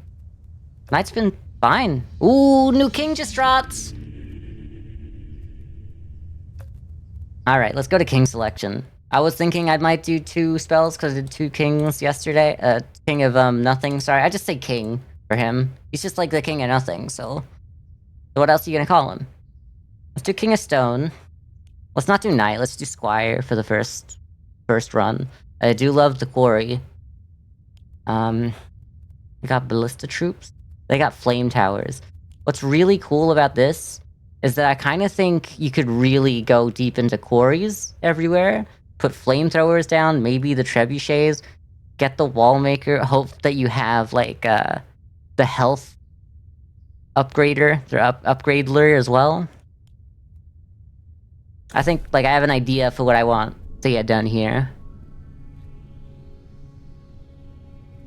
fine. Ooh, new king just dropped! Alright, let's go to king selection. I was thinking I might do 2 spells, because I did 2 kings yesterday. King of, nothing, sorry. I just say king for him. He's just like the king of nothing, so what else are you gonna call him? Let's do king of stone. Let's not do knight, let's do squire for the first run. I do love the quarry. We got ballista troops. They got flame towers. What's really cool about this is that I kind of think you could really go deep into quarries everywhere. Put flamethrowers down, maybe the trebuchets. Get the wall maker. Hope that you have, like, the health upgrader. Upgrader as well. I think, like, I have an idea for what I want to get done here.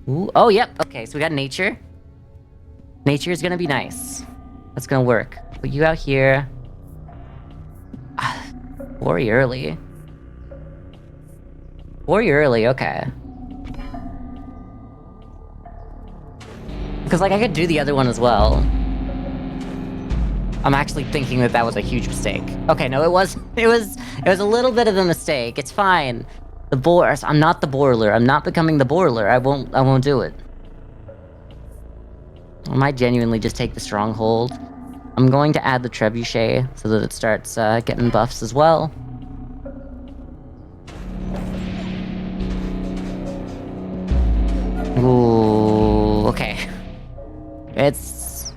Ooh, oh, yep. Okay, so we got nature. Nature is gonna be nice. That's gonna work. Put you out here. Worry early. Worry early, okay. Because, like, I could do the other one as well. I'm actually thinking that was a huge mistake. Okay, no, it was a little bit of a mistake. It's fine. I'm not the boiler. I'm not becoming the boiler. I won't do it. I might genuinely just take the stronghold. I'm going to add the trebuchet so that it starts getting buffs as well. Ooh, okay. It's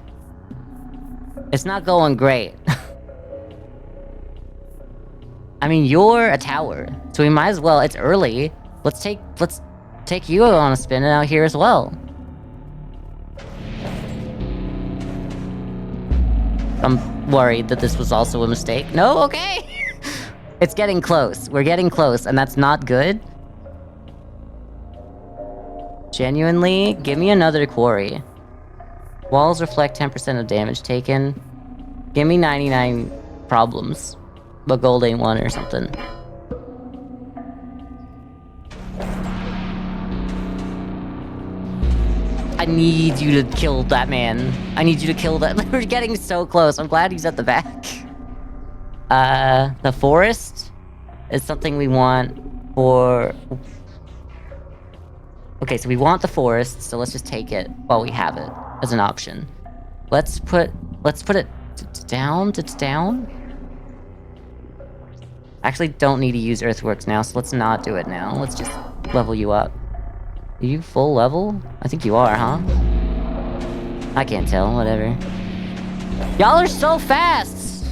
not going great. I mean, you're a tower, so we might as well. It's early. Let's take you on a spin out here as well. I'm worried that this was also a mistake. No, okay. It's getting close. We're getting close, and that's not good. Genuinely, give me another quarry. Walls reflect 10% of damage taken. Give me 99 problems. But gold ain't one or something. I need you to kill that man. I need you to kill that. We're getting so close. I'm glad he's at the back. The forest is something we want for... Okay, so we want the forest, so let's just take it while we have it as an option. Let's put it down. It's down. Actually, don't need to use earthworks now, so let's not do it now. Let's just level you up. Are you full level? I think you are, huh? I can't tell, whatever. Y'all are so fast!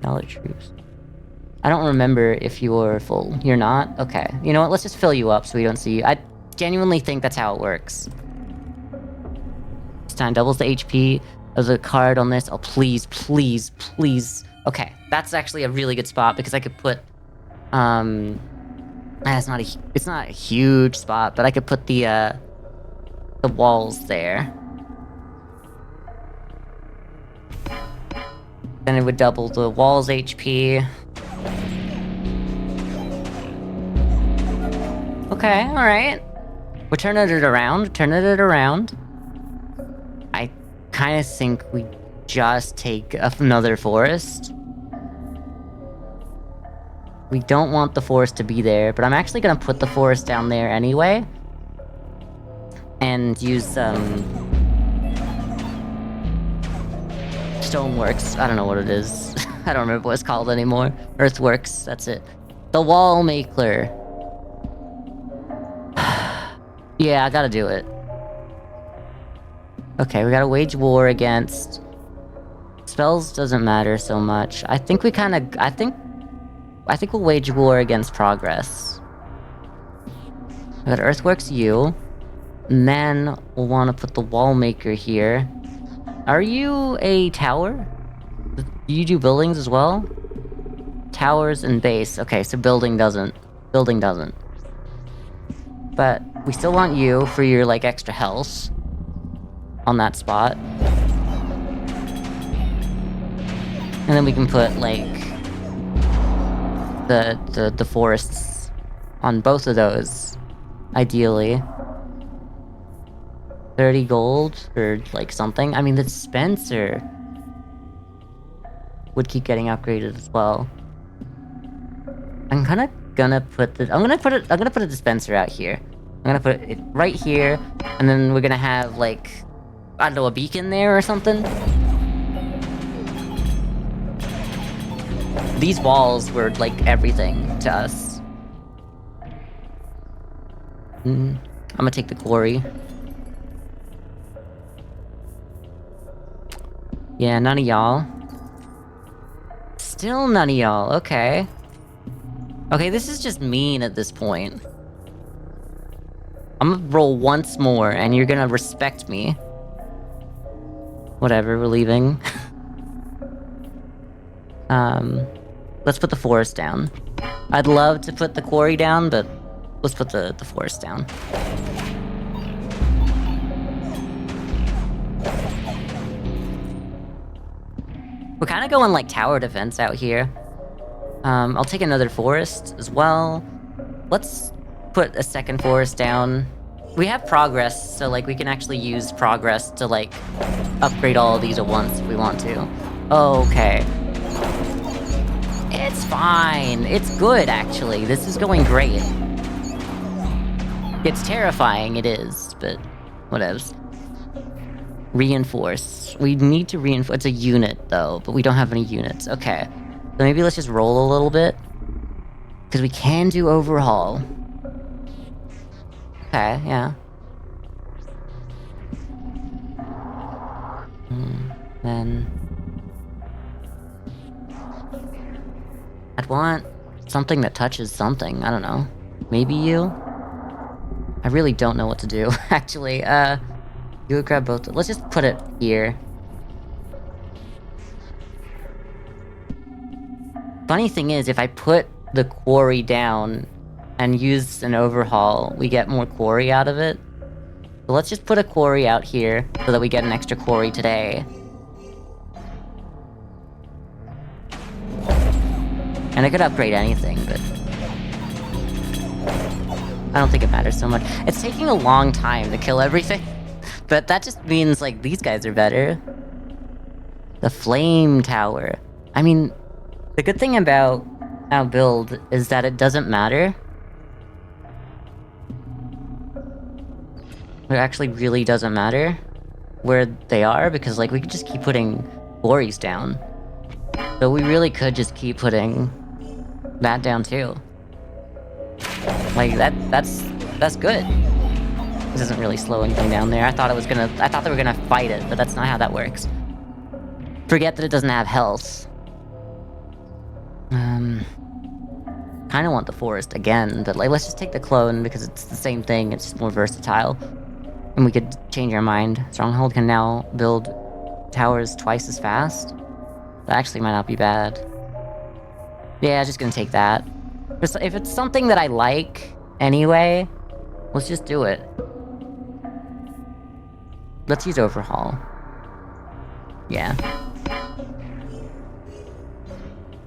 Y'all are troops. I don't remember if you're full. You're not? Okay. You know what? Let's just fill you up so we don't see you. I genuinely think that's how it works. This time doubles the HP of the card on this. Oh, please, please, please. Okay, that's actually a really good spot because I could put, it's not a huge spot, but I could put the walls there. Then it would double the walls HP. Okay, alright. We're turning it around, I kind of think we just take another forest. We don't want the forest to be there, but I'm actually gonna put the forest down there anyway. And use, Stoneworks. I don't know what it is. I don't remember what it's called anymore. Earthworks, that's it. The wall maker. Yeah, I gotta do it. Okay, we gotta wage war against... Spells doesn't matter so much. I think we kinda... I think we'll wage war against progress. I got Earthworks U. And then we'll want to put the wall maker here. Are you a tower? Do you do buildings as well? Towers and base. Okay, so building doesn't. Building doesn't. But we still want you for your, like, extra health. On that spot. And then we can put, like... The forests on both of those. Ideally. 30 gold, or like something. I mean, the dispenser would keep getting upgraded as well. I'm gonna put a dispenser out here. I'm gonna put it right here, and then we're gonna have like, I don't know, a beacon there or something. These walls were like everything to us. I'm gonna take the quarry. Yeah, none of y'all. Still none of y'all, okay. Okay, this is just mean at this point. I'm gonna roll once more, and you're gonna respect me. Whatever, we're leaving. Let's put the forest down. I'd love to put the quarry down, but let's put the forest down. We're kind of going like tower defense out here. I'll take another forest as well. Let's put a second forest down. We have progress, so like we can actually use progress to like upgrade all of these at once if we want to. Okay. It's fine. It's good, actually. This is going great. It's terrifying, it is, but whatevs. Reinforce. We need to reinforce. It's a unit, though, but we don't have any units. Okay. So maybe let's just roll a little bit. Because we can do overhaul. Okay, yeah. Then... I'd want something that touches something. I don't know. Maybe you? I really don't know what to do, actually. You would grab both. Let's just put it here. Funny thing is, if I put the quarry down and use an overhaul, we get more quarry out of it. So let's just put a quarry out here so that we get an extra quarry today. And I could upgrade anything, but I don't think it matters so much. It's taking a long time to kill everything. But that just means, like, these guys are better. The Flame Tower. I mean, the good thing about our build is that it doesn't matter. It actually really doesn't matter where they are, because, like, we could just keep putting quarries down. So we really could just keep putting that down, too. Like, that's good. This doesn't really slow anything down there. I thought they were gonna fight it, but that's not how that works. Forget that it doesn't have health. Kinda want the forest again, but like, let's just take the clone because it's the same thing, it's just more versatile. And we could change our mind. Stronghold can now build towers twice as fast. That actually might not be bad. Yeah, just gonna take that. If it's something that I like anyway, let's just do it. Let's use overhaul. Yeah.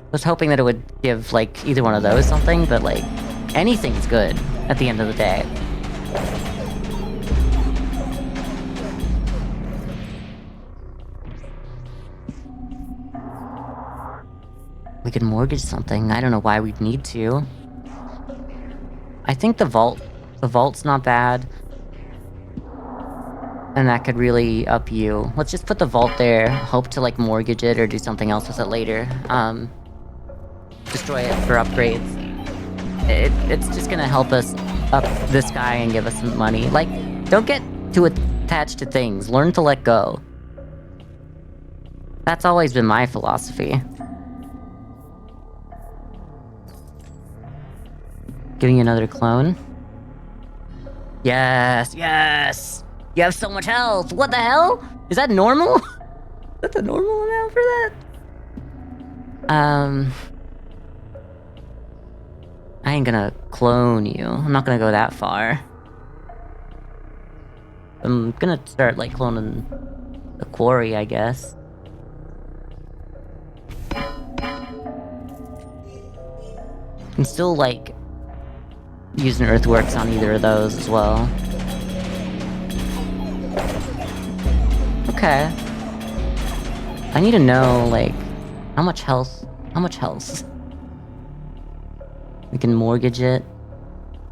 I was hoping that it would give, like, either one of those something, but, like, anything's good at the end of the day. We could mortgage something. I don't know why we'd need to. I think the vault's not bad. And that could really up you. Let's just put the vault there, hope to like mortgage it or do something else with it later. Destroy it for upgrades. It's just gonna help us up this guy and give us some money. Like, don't get too attached to things. Learn to let go. That's always been my philosophy. Giving you another clone. Yes, yes! You have so much health! What the hell? Is that normal? Is that the normal amount for that? I ain't gonna clone you. I'm not gonna go that far. I'm gonna start, like, cloning the quarry, I guess. Can still, like, use an earthworks on either of those as well. Okay. I need to know, like, how much health? We can mortgage it.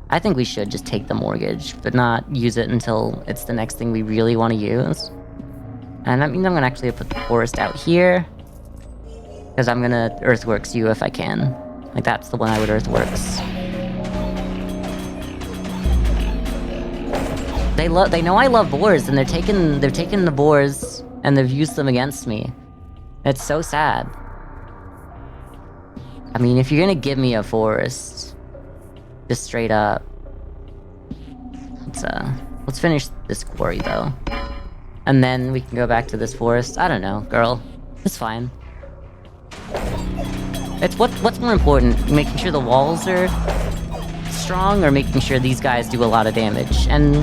I think we should just take the mortgage, but not use it until it's the next thing we really want to use. And that means I'm gonna actually put the forest out here. Because I'm gonna earthworks you if I can. Like, that's the one I would earthworks. They know I love boars, and they're taking the boars, and they've used them against me. It's so sad. I mean, if you're gonna give me a forest, just straight up. Let's finish this quarry though. And then we can go back to this forest. I don't know, girl. It's fine. It's what's more important, making sure the walls are strong or making sure these guys do a lot of damage. And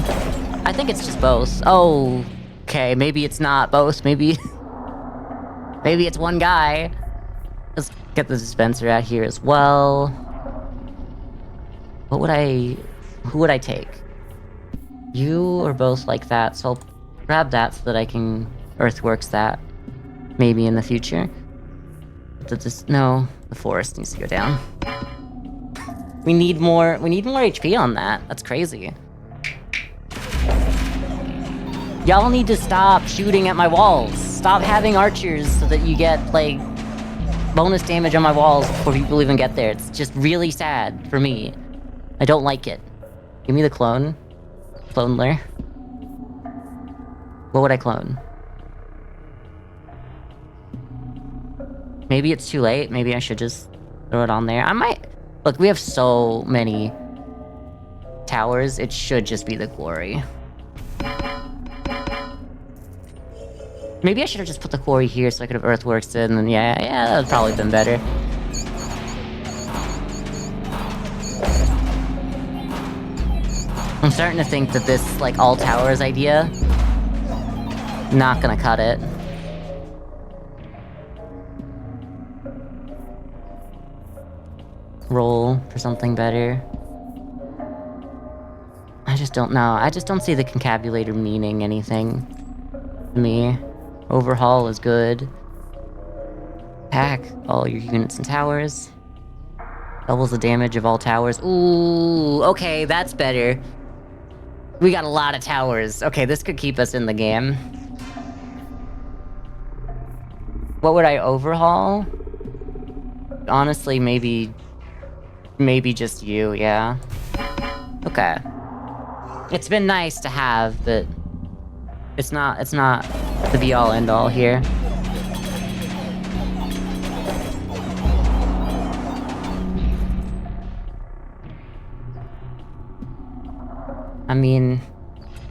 I think it's just both. Oh, okay, maybe it's not both. Maybe it's one guy. Let's get the dispenser out here as well. Who would I take? You are both like that, so I'll grab that so that I can earthworks that maybe in the future. No, the forest needs to go down. We need more HP on that. That's crazy. Y'all need to stop shooting at my walls. Stop having archers so that you get, like, bonus damage on my walls before people even get there. It's just really sad for me. I don't like it. Give me the clone. Cloner. What would I clone? Maybe it's too late. Maybe I should just throw it on there. I might... Look, we have so many towers. It should just be the quarry. Maybe I should have just put the quarry here so I could have earthworks it, and then yeah, that would probably been better. I'm starting to think that this, like, all towers idea, not gonna cut it. Roll for something better. I just don't know. I just don't see the concabulator meaning anything to me. Overhaul is good. Pack all your units and towers. Doubles the damage of all towers. Ooh, okay, that's better. We got a lot of towers. Okay, this could keep us in the game. What would I overhaul? Honestly, maybe just you, yeah. Okay. It's been nice to have, but it's not the be-all end-all here. I mean,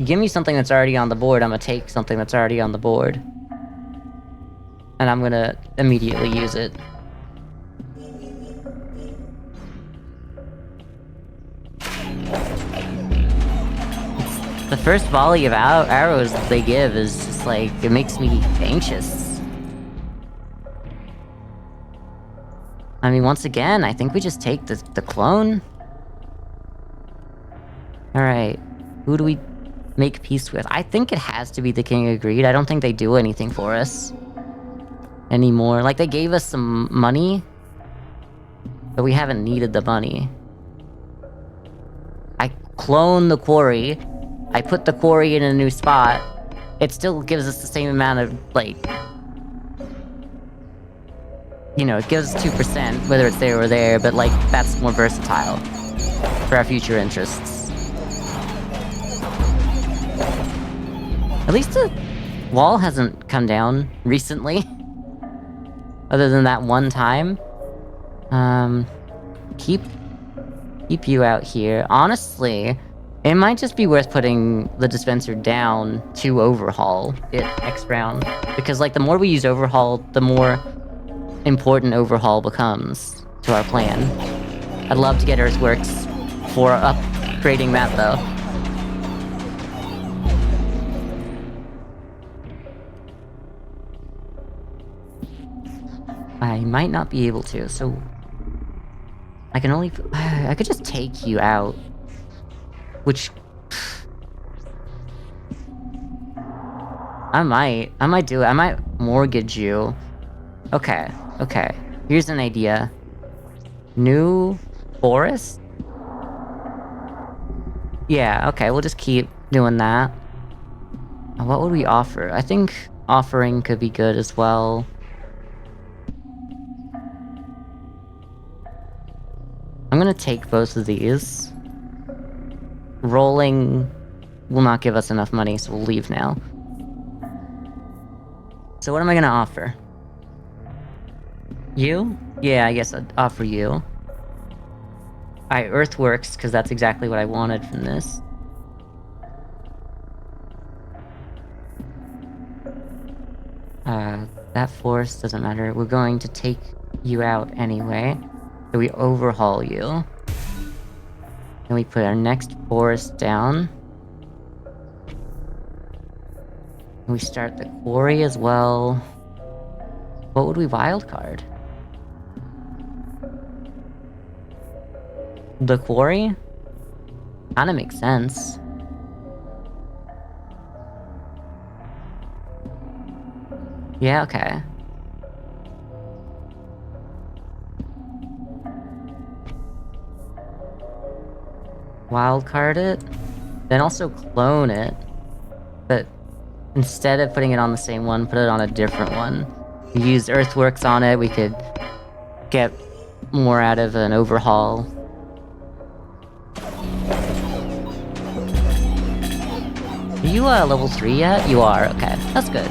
give me something that's already on the board, I'm gonna take something that's already on the board. And I'm gonna immediately use it. The first volley of arrows that they give is just like, it makes me anxious. I mean, once again, I think we just take the clone. Alright, who do we make peace with? I think it has to be the King of Greed. I don't think they do anything for us anymore. Like, they gave us some money, But we haven't needed the money. I clone the quarry. I put the quarry in a new spot. It still gives us the same amount of, like... You know, it gives us 2%, whether it's there or there, but, like, that's more versatile for our future interests. At least the wall hasn't come down recently. Other than that one time. Keep you out here. Honestly, it might just be worth putting the dispenser down to overhaul it next round. Because, like, the more we use overhaul, the more important overhaul becomes to our plan. I'd love to get earthworks for upgrading that, though. I might not be able to, so... I can only... I could just take you out. Which... I might do it. I might mortgage you. Okay. Here's an idea. New forest? Yeah, okay, we'll just keep doing that. What would we offer? I think offering could be good as well. I'm gonna take both of these. Rolling will not give us enough money, so we'll leave now. So what am I gonna offer? You? Yeah, I guess I'd offer you. Alright, earthworks, because that's exactly what I wanted from this. That forest doesn't matter. We're going to take you out anyway. So we overhaul you. And we put our next forest down. And we start the quarry as well. What would we wildcard? The quarry? Kinda makes sense. Yeah, okay. Wildcard it, then also clone it, but instead of putting it on the same one, put it on a different one. We used earthworks on it, we could get more out of an overhaul. Are you level 3 yet? You are, okay, that's good.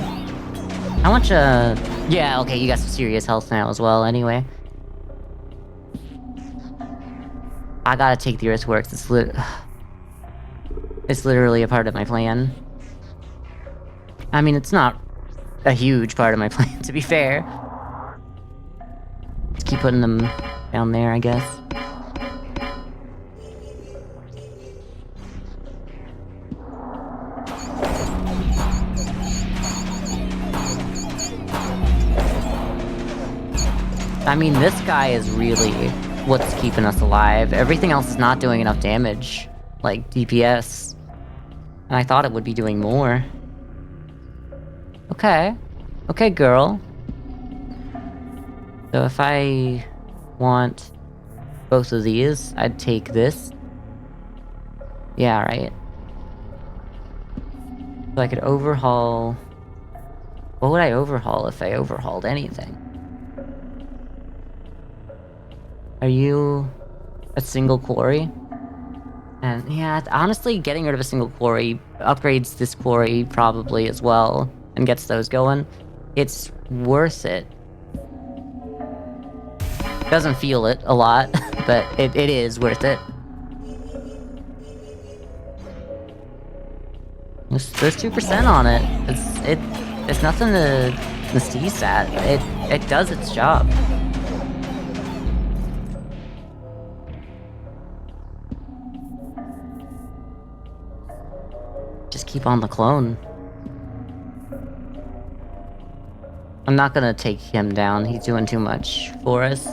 How much yeah, okay, you got some serious health now as well, anyway. I gotta take the earthworks, it's literally a part of my plan. I mean, it's not a huge part of my plan, to be fair. Just keep putting them down there, I guess. I mean, this guy is really what's keeping us alive. Everything else is not doing enough damage, like DPS. And I thought it would be doing more. Okay. Okay, girl. So if I want both of these, I'd take this. Yeah, right. So I could overhaul... What would I overhaul if I overhauled anything? Are you a single quarry? And yeah, honestly, getting rid of a single quarry upgrades this quarry probably as well, and gets those going. It's worth it. Doesn't feel it a lot, but it is worth it. There's 2% on it. It's nothing to sneeze at. It does its job. Just keep on the clone. I'm not gonna take him down, he's doing too much for us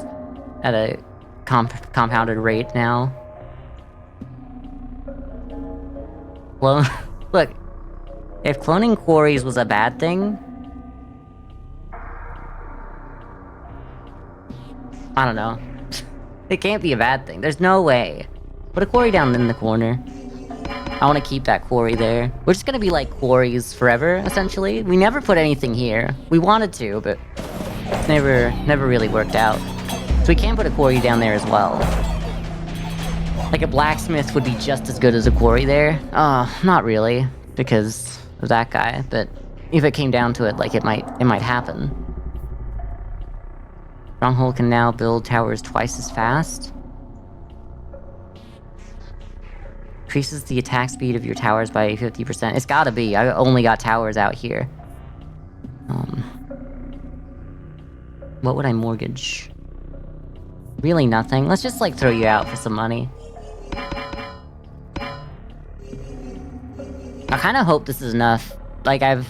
at a compounded rate now. Clone... Look, if cloning quarries was a bad thing... I don't know. It can't be a bad thing. There's no way. Put a quarry down in the corner. I want to keep that quarry there. We're just gonna be like quarries forever, essentially. We never put anything here. We wanted to, but never really worked out. So we can put a quarry down there as well. Like a blacksmith would be just as good as a quarry there. Not really, because of that guy, but if it came down to it, like it might happen. Stronghold can now build towers twice as fast. Increases the attack speed of your towers by 50%. It's gotta be. I only got towers out here. What would I mortgage? Really nothing. Let's just like throw you out for some money. I kind of hope this is enough. Like I've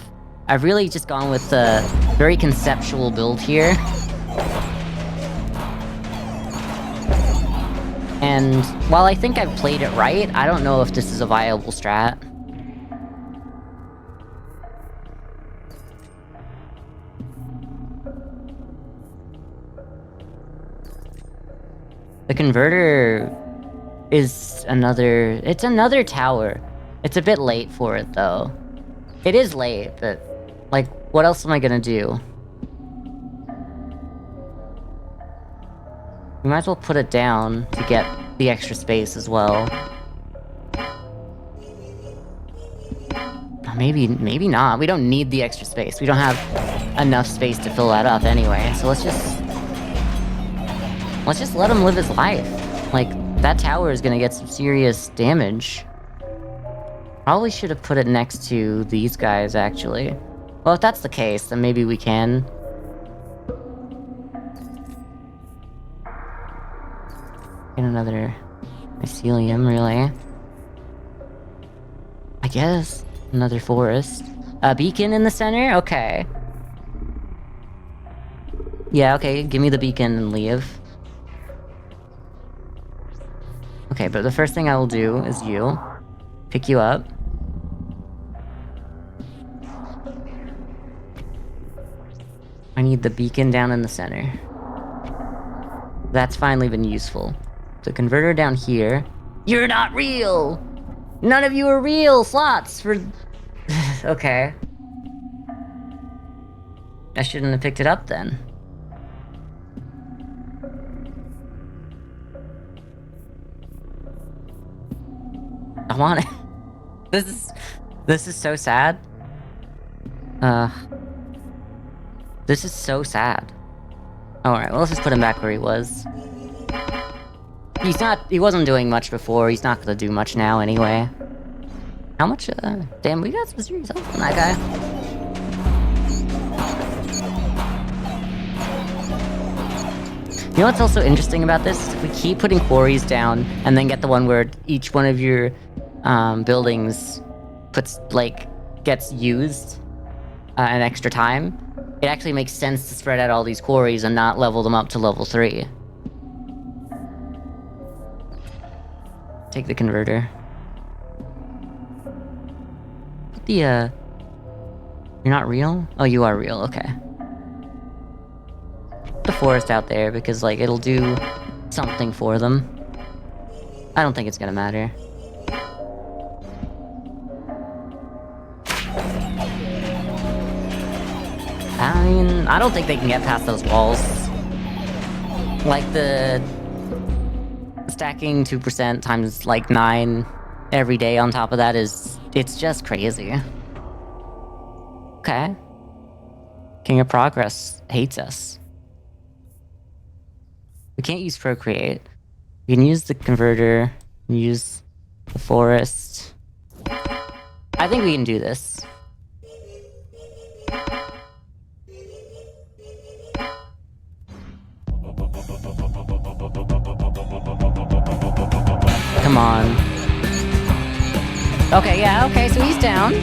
really just gone with a very conceptual build here. And while I think I've played it right, I don't know if this is a viable strat. The converter is another... It's another tower. It's a bit late for it, though. It is late, but... Like, what else am I gonna do? We might as well put it down to get the extra space as well. Maybe not. We don't need the extra space. We don't have enough space to fill that up anyway, so let's just let him live his life. Like, that tower is gonna get some serious damage. Probably should have put it next to these guys, actually. Well, if that's the case, then maybe we can. Get another mycelium, really. I guess. Another forest. A beacon in the center? Okay. Yeah, okay, give me the beacon and leave. Okay, but the first thing I will do is you. Pick you up. I need the beacon down in the center. That's finally been useful. The converter down here. You're not real! None of you are real slots for... Okay. I shouldn't have picked it up then. I want it. This is so sad. This is so sad. Alright, well, let's just put him back where he was. He wasn't doing much before, he's not gonna do much now anyway. How much, damn, we got some serious help from that guy. You know what's also interesting about this? If we keep putting quarries down, and then get the one where each one of your, buildings gets used, an extra time, it actually makes sense to spread out all these quarries and not level them up to level 3. Take the converter. You're not real? Oh, you are real, okay. Put the forest out there, because, like, it'll do something for them. I don't think it's gonna matter. I mean, I don't think they can get past those walls. Like, the... stacking 2% times, like, 9 every day on top of that is... It's just crazy. Okay. King of Progress hates us. We can't use Procreate. We can use the converter, use the forest. I think we can do this. Come on. Okay, yeah, okay, so he's down.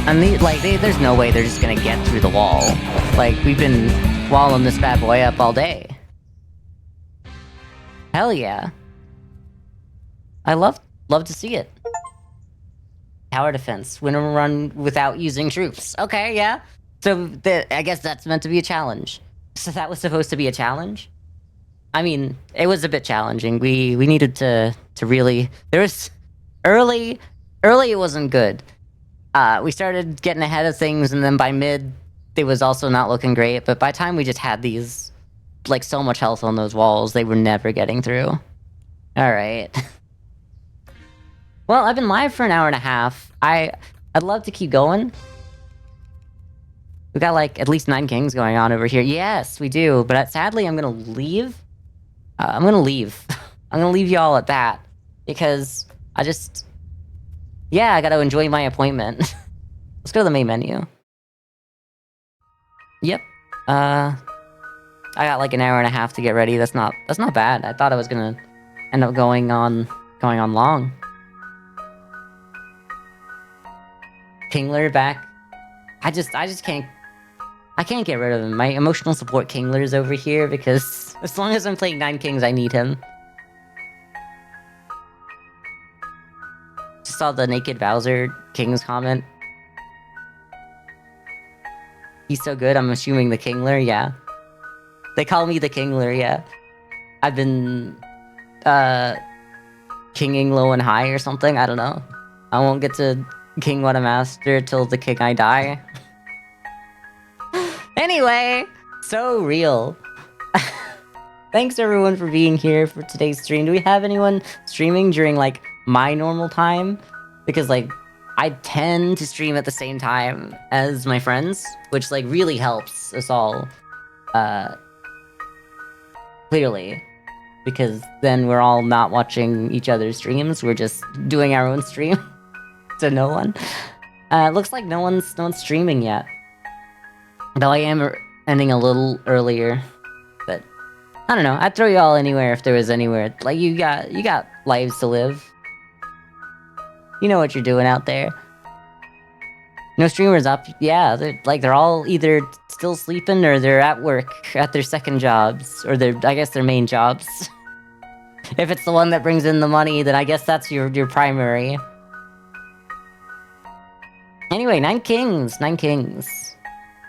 And there's no way they're just gonna get through the wall. Like, we've been walling this bad boy up all day. Hell yeah. I love to see it. Tower defense. Win a run without using troops. Okay, yeah. So, I guess that's meant to be a challenge. So that was supposed to be a challenge? I mean, it was a bit challenging. We needed to really. There was early early. It wasn't good. We started getting ahead of things, and then by mid, it was also not looking great. But by the time we just had these, like, so much health on those walls, they were never getting through. All right. Well, I've been live for an hour and a half. I'd love to keep going. We got like at least 9 kings going on over here. Yes, we do. But sadly, I'm gonna leave. I'm gonna leave. I'm gonna leave y'all at that because yeah, I gotta enjoy my appointment. Let's go to the main menu. Yep. I got like an hour and a half to get ready. That's not bad. I thought I was gonna end up going on long. Kingler back. I just can't. I can't get rid of him. My emotional support Kingler's over here because as long as I'm playing 9 kings, I need him. Just saw the Naked Bowser King's comment. He's so good, I'm assuming the Kingler, yeah. They call me the Kingler, yeah. I've been, kinging low and high or something, I don't know. I won't get to king what a master till the king I die. Anyway, so real. Thanks everyone for being here for today's stream. Do we have anyone streaming during, like, my normal time? Because, like, I tend to stream at the same time as my friends, which, like, really helps us all, clearly. Because then we're all not watching each other's streams, we're just doing our own stream to no one. Looks like no one's streaming yet. Though I am ending a little earlier, but I don't know. I'd throw you all anywhere if there was anywhere. Like, you got lives to live. You know what you're doing out there. No streamers up. Yeah, they're all either still sleeping or they're at work at their second jobs, or I guess their main jobs. If it's the one that brings in the money, then I guess that's your primary. Anyway, 9 kings, 9 kings.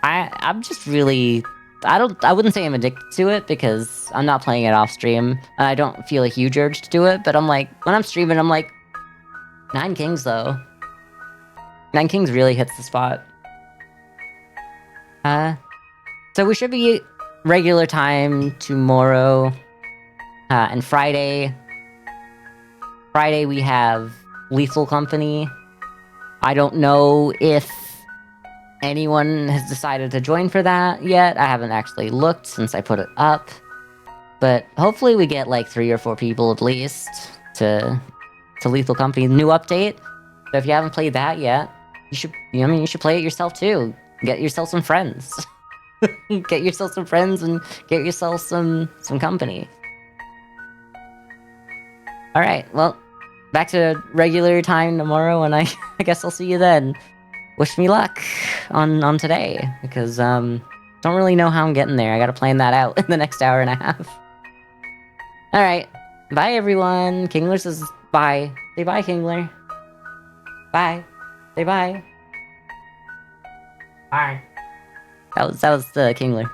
I'm just really... I wouldn't say I'm addicted to it, because I'm not playing it off stream, and I don't feel a huge urge to do it, but I'm like, when I'm streaming, I'm like, 9 kings, though. 9 kings really hits the spot. So we should be regular time tomorrow, and Friday. Friday we have Lethal Company. I don't know if anyone has decided to join for that yet. I haven't actually looked since I put it up. But hopefully we get like 3 or 4 people at least to Lethal Company new update. So if you haven't played that yet, you should play it yourself too. Get yourself some friends. Get yourself some friends and get yourself some company. Alright, well, back to regular time tomorrow, and I guess I'll see you then. Wish me luck on today, because, don't really know how I'm getting there. I gotta plan that out in the next hour and a half. Alright, bye everyone. Kingler says bye. Say bye, Kingler. Bye. Say bye. Bye. That was the Kingler.